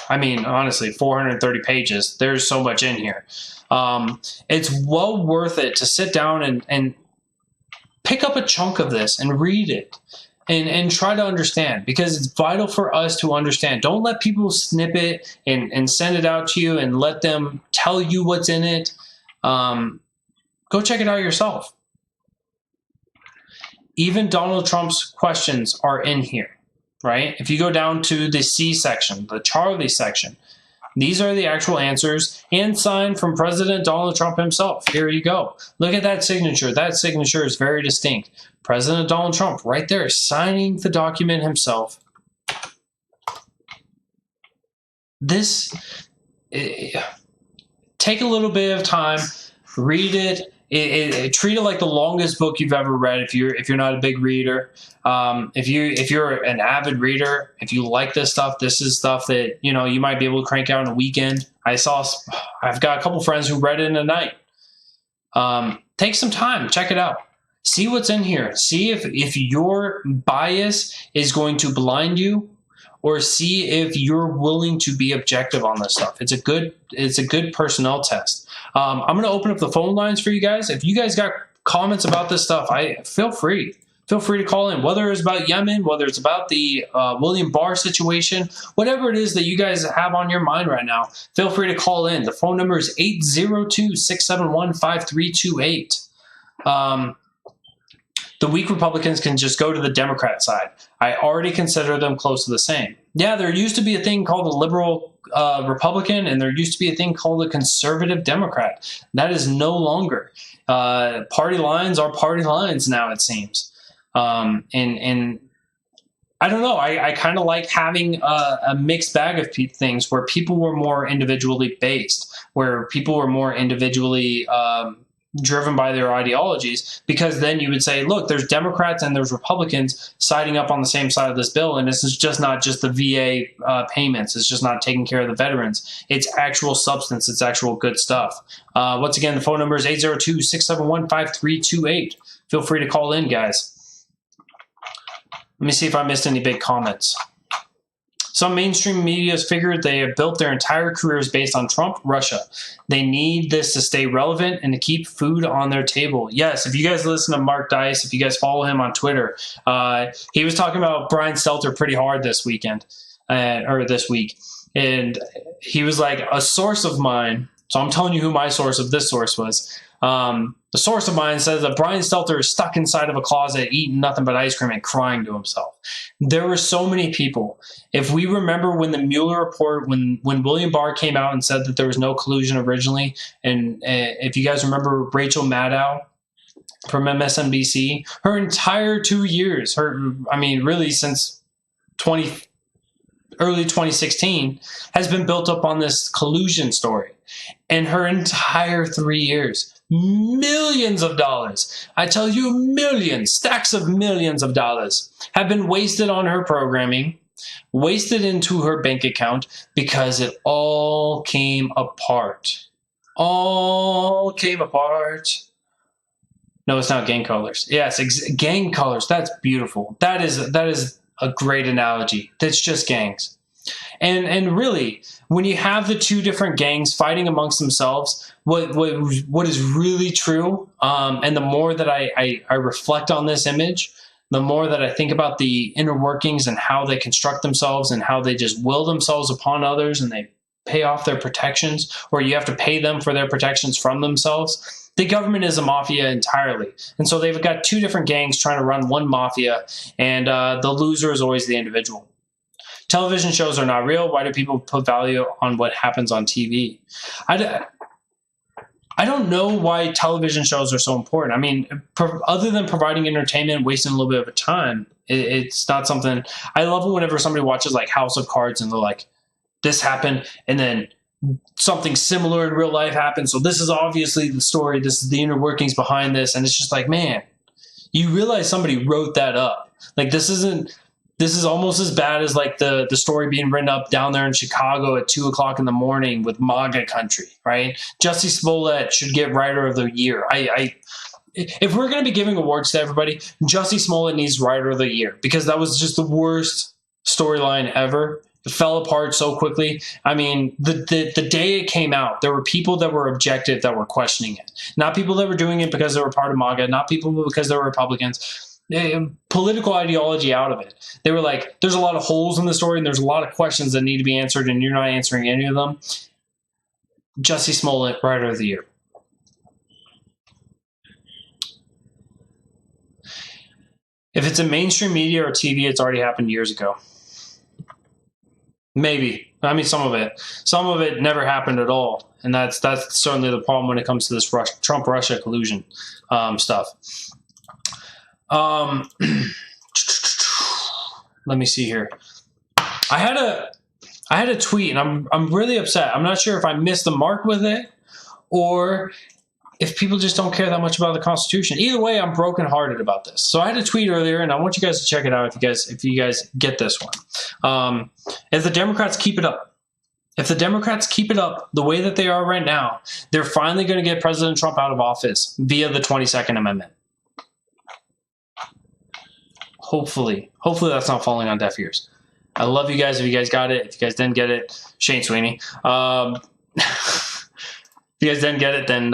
I mean, honestly, 430 pages. There's so much in here. It's well worth it to sit down and pick up a chunk of this and read it and try to understand, because it's vital for us to understand. Don't let people snip it and send it out to you and let them tell you what's in it. Go check it out yourself. Even Donald Trump's questions are in here, right? If you go down to the C section, the Charlie section, these are the actual answers and signed from President Donald Trump himself. Here you go. Look at that signature. That signature is very distinct. President Donald Trump right there signing the document himself. This, take a little bit of time, read it. Treat it like the longest book you've ever read. If you're not a big reader, if you're an avid reader, if you like this stuff, this is stuff that you might be able to crank out in a weekend. I've got a couple friends who read it in a night. Take some time, check it out, see what's in here, see if your bias is going to blind you, or see if you're willing to be objective on this stuff. It's a good personnel test. I'm going to open up the phone lines for you guys. If you guys got comments about this stuff, feel free. Feel free to call in, whether it's about Yemen, whether it's about the William Barr situation, whatever it is that you guys have on your mind right now, feel free to call in. The phone number is 802-671-5328. The weak Republicans can just go to the Democrat side. I already consider them close to the same. Yeah, there used to be a thing called a liberal Republican, and there used to be a thing called a conservative Democrat. That is no longer. Party lines are party lines now, it seems. And I don't know. I kind of like having a mixed bag of things where people were more individually based, where people were more individually driven by their ideologies, because then you would say, look, there's Democrats and there's Republicans siding up on the same side of this bill, and this is just not just the VA payments. It's just not taking care of the veterans. It's actual substance. It's actual good stuff. Once again, the phone number is 802-671-5328. Feel free to call in, guys. Let me see if I missed any big comments. Some mainstream media has figured they have built their entire careers based on Trump, Russia. They need this to stay relevant and to keep food on their table. Yes, if you guys listen to Mark Dice, if you guys follow him on Twitter, he was talking about Brian Stelter pretty hard this weekend, or this week. And he was like, a source of mine, so I'm telling you who my source of this source was. The source of mine says that Brian Stelter is stuck inside of a closet eating nothing but ice cream and crying to himself. There were so many people. If we remember when the Mueller report, when William Barr came out and said that there was no collusion originally, and if you guys remember Rachel Maddow from MSNBC, her entire 2 years, really since early 2016, has been built up on this collusion story. And her entire 3 years, millions of dollars, I tell you, millions, stacks of millions of dollars have been wasted on her programming, wasted into her bank account, because it all came apart. All came apart. No, it's not gang colors. Yes, gang colors. That's beautiful. That is a great analogy. That's just gangs. And really, when you have the two different gangs fighting amongst themselves, what is really true, and the more that I reflect on this image, the more that I think about the inner workings and how they construct themselves and how they just will themselves upon others and they pay off their protections, or you have to pay them for their protections from themselves. The government is a mafia entirely. And so they've got two different gangs trying to run one mafia, and the loser is always the individual. Television shows are not real. Why do people put value on what happens on TV? I don't know why television shows are so important. I mean, other than providing entertainment, wasting a little bit of time, it's not something. I love it whenever somebody watches like House of Cards and they're like, this happened, and then something similar in real life happened. So this is obviously the story. This is the inner workings behind this. And it's just like, man, you realize somebody wrote that up. Like, this is almost as bad as like the story being written up down there in Chicago at 2:00 in the morning with MAGA country, right? Jussie Smollett should get Writer of the Year. If we're going to be giving awards to everybody, Jussie Smollett needs Writer of the Year, because that was just the worst storyline ever. It fell apart so quickly. I mean, the day it came out, there were people that were objective that were questioning it. Not people that were doing it because they were part of MAGA, not people because they were Republicans. Political ideology out of it. They were like, there's a lot of holes in the story and there's a lot of questions that need to be answered and you're not answering any of them. Jussie Smollett, Writer of the Year. If it's in mainstream media or TV, it's already happened years ago. Maybe. I mean, some of it never happened at all. And that's certainly the problem when it comes to this Trump-Russia collusion stuff. Let me see here. I had a tweet, and I'm really upset. I'm not sure if I missed the mark with it or if people just don't care that much about the Constitution. Either way, I'm brokenhearted about this. So I had a tweet earlier, and I want you guys to check it out if you guys get this one. If the Democrats keep it up, the way that they are right now, they're finally going to get President Trump out of office via the 22nd Amendment. Hopefully that's not falling on deaf ears. I love you guys if you guys got it. If you guys didn't get it, Shane Sweeney. If you guys didn't get it, then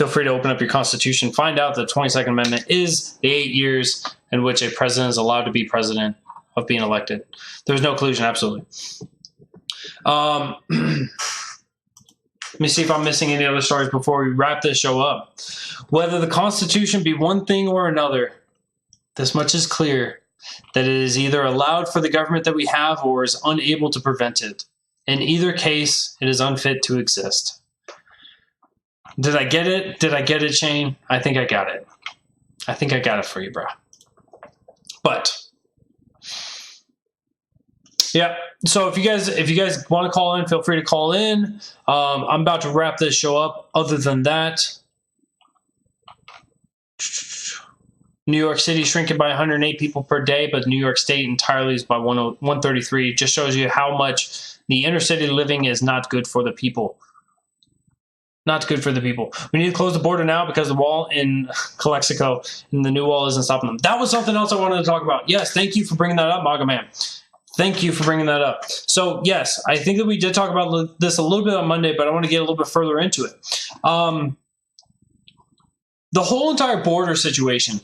feel free to open up your Constitution, find out that the 22nd Amendment is the 8 years in which a president is allowed to be president of being elected. There's no collusion, absolutely. Let me see if I'm missing any other stories before we wrap this show up. Whether the Constitution be one thing or another, this much is clear, that it is either allowed for the government that we have or is unable to prevent it. In either case, it is unfit to exist. Did I get it? Did I get it, Shane? I think I got it. I think I got it for you, bro. But yeah, so if you guys want to call in, feel free to call in. I'm about to wrap this show up. Other than that, New York City shrinking by 108 people per day, but New York State entirely is by 133. Just shows you how much the inner city living is not good for the people. Not good for the people. We need to close the border now because the wall in Calexico and the new wall isn't stopping them. That was something else I wanted to talk about. Yes, thank you for bringing that up, Maga Man. Thank you for bringing that up. So, yes, I think that we did talk about this a little bit on Monday, but I want to get a little bit further into it. The whole entire border situation,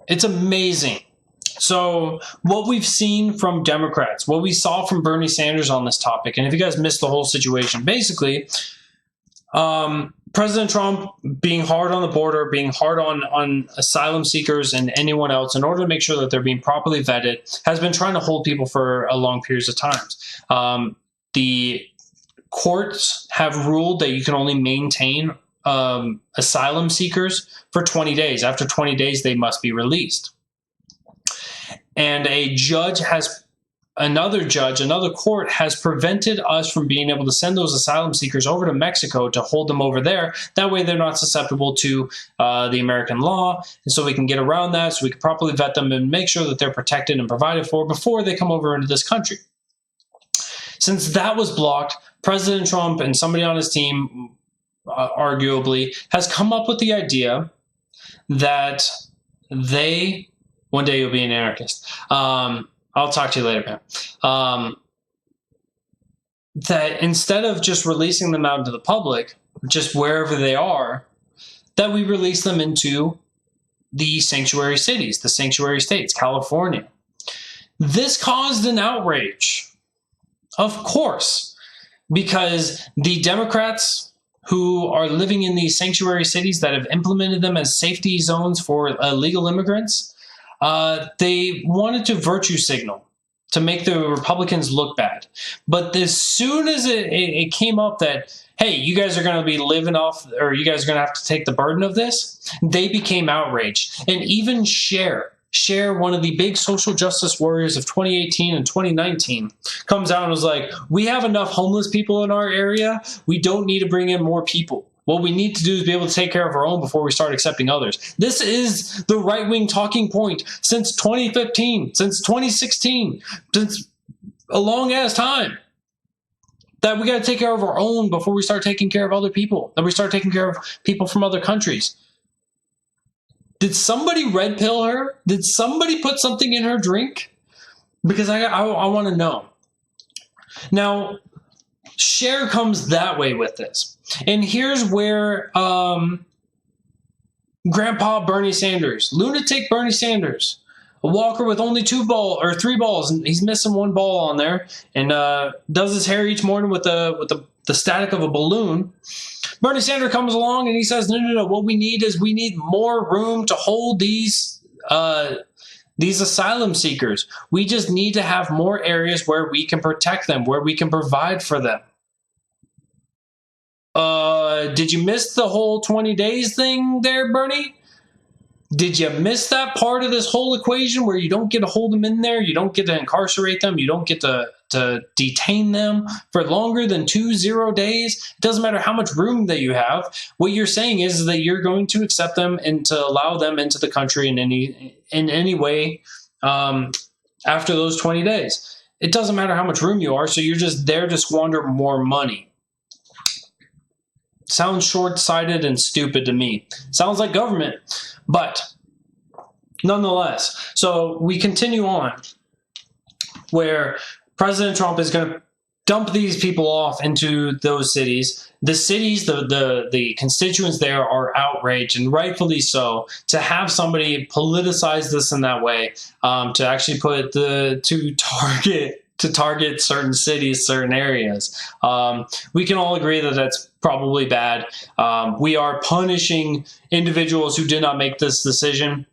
it's amazing. So what we've seen from Democrats, what we saw from Bernie Sanders on this topic, and if you guys missed the whole situation, basically, President Trump being hard on the border, being hard on asylum seekers and anyone else in order to make sure that they're being properly vetted, has been trying to hold people for a long periods of time. The courts have ruled that you can only maintain asylum seekers for 20 days. After 20 days, they must be released. And another court has prevented us from being able to send those asylum seekers over to Mexico to hold them over there. That way they're not susceptible to the American law. And so we can get around that, so we can properly vet them and make sure that they're protected and provided for before they come over into this country. Since that was blocked, President Trump and somebody on his team, arguably, has come up with the idea that one day you'll be an anarchist. I'll talk to you later, man. That instead of just releasing them out into the public, just wherever they are, that we release them into the sanctuary cities, the sanctuary states, California. This caused an outrage, of course, because the Democrats who are living in these sanctuary cities that have implemented them as safety zones for illegal immigrants, they wanted to virtue signal to make the Republicans look bad. But as soon as it came up that, hey, you guys are going to be living off, or you guys are going to have to take the burden of this, they became outraged. And even Cher, one of the big social justice warriors of 2018 and 2019, comes out and was like, we have enough homeless people in our area. We don't need to bring in more people. What we need to do is be able to take care of our own before we start accepting others. This is the right-wing talking point since 2015, since 2016, since a long-ass time. That we got to take care of our own before we start taking care of other people. That we start taking care of people from other countries. Did somebody red pill her? Did somebody put something in her drink? Because I want to know. Now, Cher comes that way with this. And here's where Grandpa Bernie Sanders, lunatic Bernie Sanders, a walker with only 3 balls, and he's missing 1 ball on there, and does his hair each morning with the static of a balloon. Bernie Sanders comes along and he says, no, what we need is more room to hold these asylum seekers. We just need to have more areas where we can protect them, where we can provide for them. Did you miss the whole 20 days thing there, Bernie? Did you miss that part of this whole equation where you don't get to hold them in there, you don't get to incarcerate them, you don't get to detain them for longer than 20 days? It doesn't matter how much room that you have. What you're saying is that you're going to accept them and to allow them into the country in any way after those 20 days. It doesn't matter how much room you are, so you're just there to squander more money. Sounds short-sighted and stupid to me. Sounds like government, but nonetheless. So we continue on where President Trump is going to dump these people off into those cities. The cities, the constituents there are outraged, and rightfully so. To have somebody politicize this in that way, to actually to target certain cities, certain areas, we can all agree that that's probably bad. We are punishing individuals who did not make this decision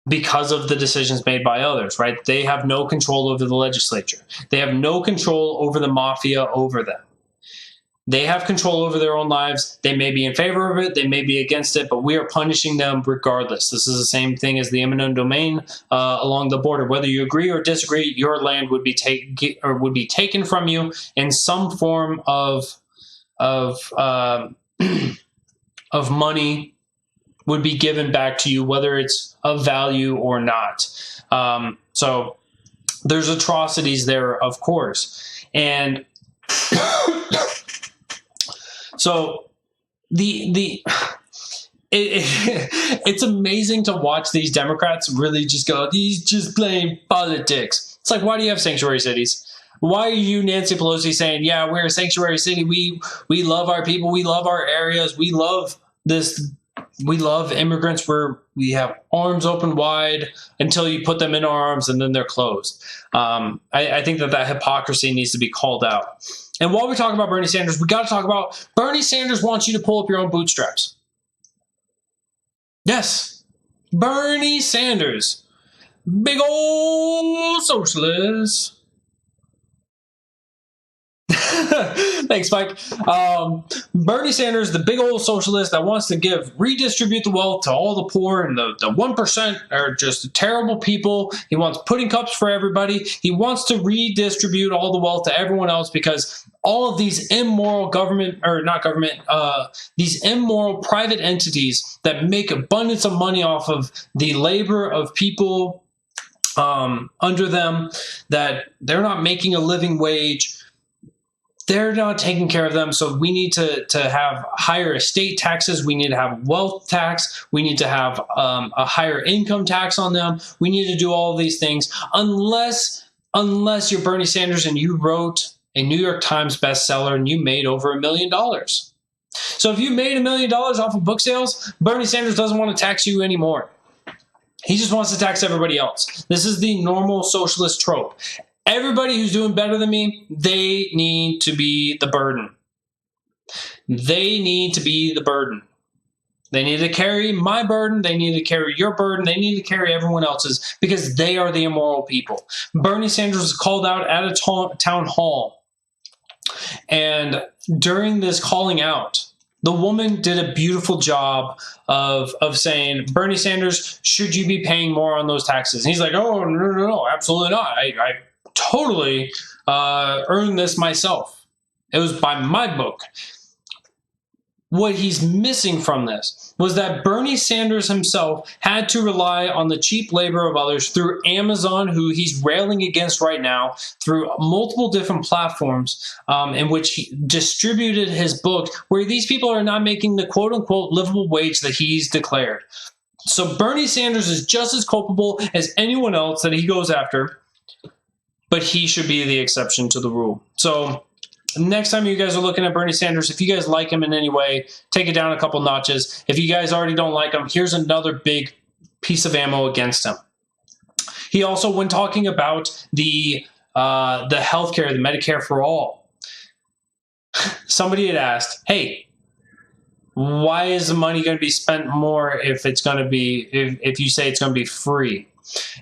because of the decisions made by others, right? They have no control over the legislature. They have no control over the mafia over them. They have control over their own lives. They may be in favor of it. They may be against it, but we are punishing them regardless. This is the same thing as the eminent domain along the border. Whether you agree or disagree, your land would be taken from you in some form of money would be given back to you, whether it's of value or not. So there's atrocities there, of course. And so it's amazing to watch these Democrats really just go, he's just playing politics. It's like, why do you have sanctuary cities? Why are you, Nancy Pelosi, saying, yeah, we're a sanctuary city. We love our people. We love our areas. We love this. We love immigrants. We have arms open wide until you put them in our arms and then they're closed. I think that hypocrisy needs to be called out. And while we talk about Bernie Sanders, we got to talk about Bernie Sanders wants you to pull up your own bootstraps. Yes, Bernie Sanders, big old socialist. Thanks, Mike. Bernie Sanders, the big old socialist that wants to redistribute the wealth to all the poor, and the 1% are just terrible people. He wants pudding cups for everybody. He wants to redistribute all the wealth to everyone else because all of these immoral these immoral private entities that make abundance of money off of the labor of people under them, that they're not making a living wage. They're not taking care of them, so we need to have higher estate taxes. We need to have wealth tax. We need to have a higher income tax on them. We need to do all of these things unless you're Bernie Sanders and you wrote a New York Times bestseller and you made over $1 million. So if you made $1 million off of book sales, Bernie Sanders doesn't want to tax you anymore. He just wants to tax everybody else. This is the normal socialist trope. Everybody who's doing better than me, they need to be the burden. They need to be the burden. They need to carry my burden. They need to carry your burden. They need to carry everyone else's because they are the immoral people. Bernie Sanders was called out at a town hall. And during this calling out, the woman did a beautiful job of saying, Bernie Sanders, should you be paying more on those taxes? And he's like, oh, no, absolutely not. I totally earned this myself. It was by my book. What he's missing from this was that Bernie Sanders himself had to rely on the cheap labor of others through Amazon, who he's railing against right now, through multiple different platforms in which he distributed his book, where these people are not making the quote-unquote livable wage that he's declared. So Bernie Sanders is just as culpable as anyone else that he goes after, but he should be the exception to the rule. So next time you guys are looking at Bernie Sanders, if you guys like him in any way, take it down a couple notches. If you guys already don't like him, here's another big piece of ammo against him. He also, when talking about the healthcare, the Medicare for all, somebody had asked, hey, why is the money going to be spent more if it's going to be, if you say it's going to be free?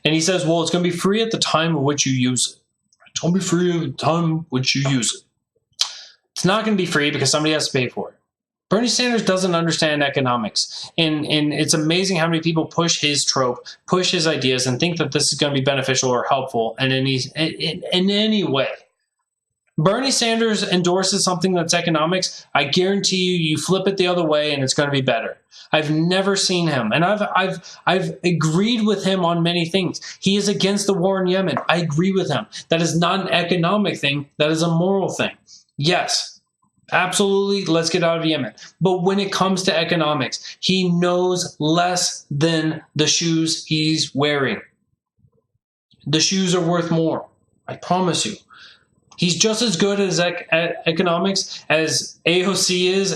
And he says, well, it's going to be free at the time of which you use it. It's going to be free at the time which you use it. It's not going to be free because somebody has to pay for it. Bernie Sanders doesn't understand economics. And it's amazing how many people push his trope, push his ideas, and think that this is going to be beneficial or helpful in any way. Bernie Sanders endorses something that's economics. I guarantee you flip it the other way and it's going to be better. I've never seen him, and I've agreed with him on many things. He is against the war in Yemen. I agree with him. That is not an economic thing. That is a moral thing. Yes, absolutely, let's get out of Yemen. But when it comes to economics, he knows less than the shoes he's wearing. The shoes are worth more. I promise you. He's just as good at economics as AOC is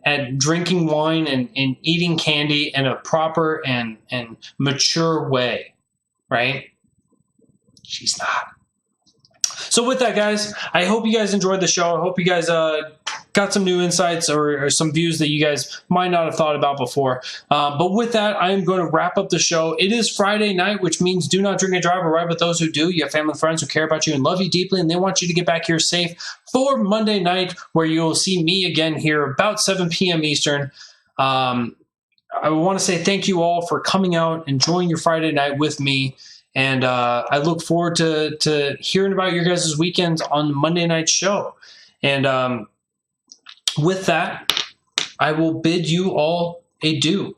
at drinking wine and eating candy in a proper and mature way, right? She's not. So with that, guys, I hope you guys enjoyed the show. I hope you guys got some new insights or some views that you guys might not have thought about before. But with that, I am going to wrap up the show. It is Friday night, which means do not drink and drive or ride with those who do. You have family and friends who care about you and love you deeply, and they want you to get back here safe for Monday night, where you will see me again here about 7 p.m. Eastern. I want to say thank you all for coming out, enjoying your Friday night with me. And I look forward to hearing about your guys' weekends on Monday night's show. And with that, I will bid you all adieu.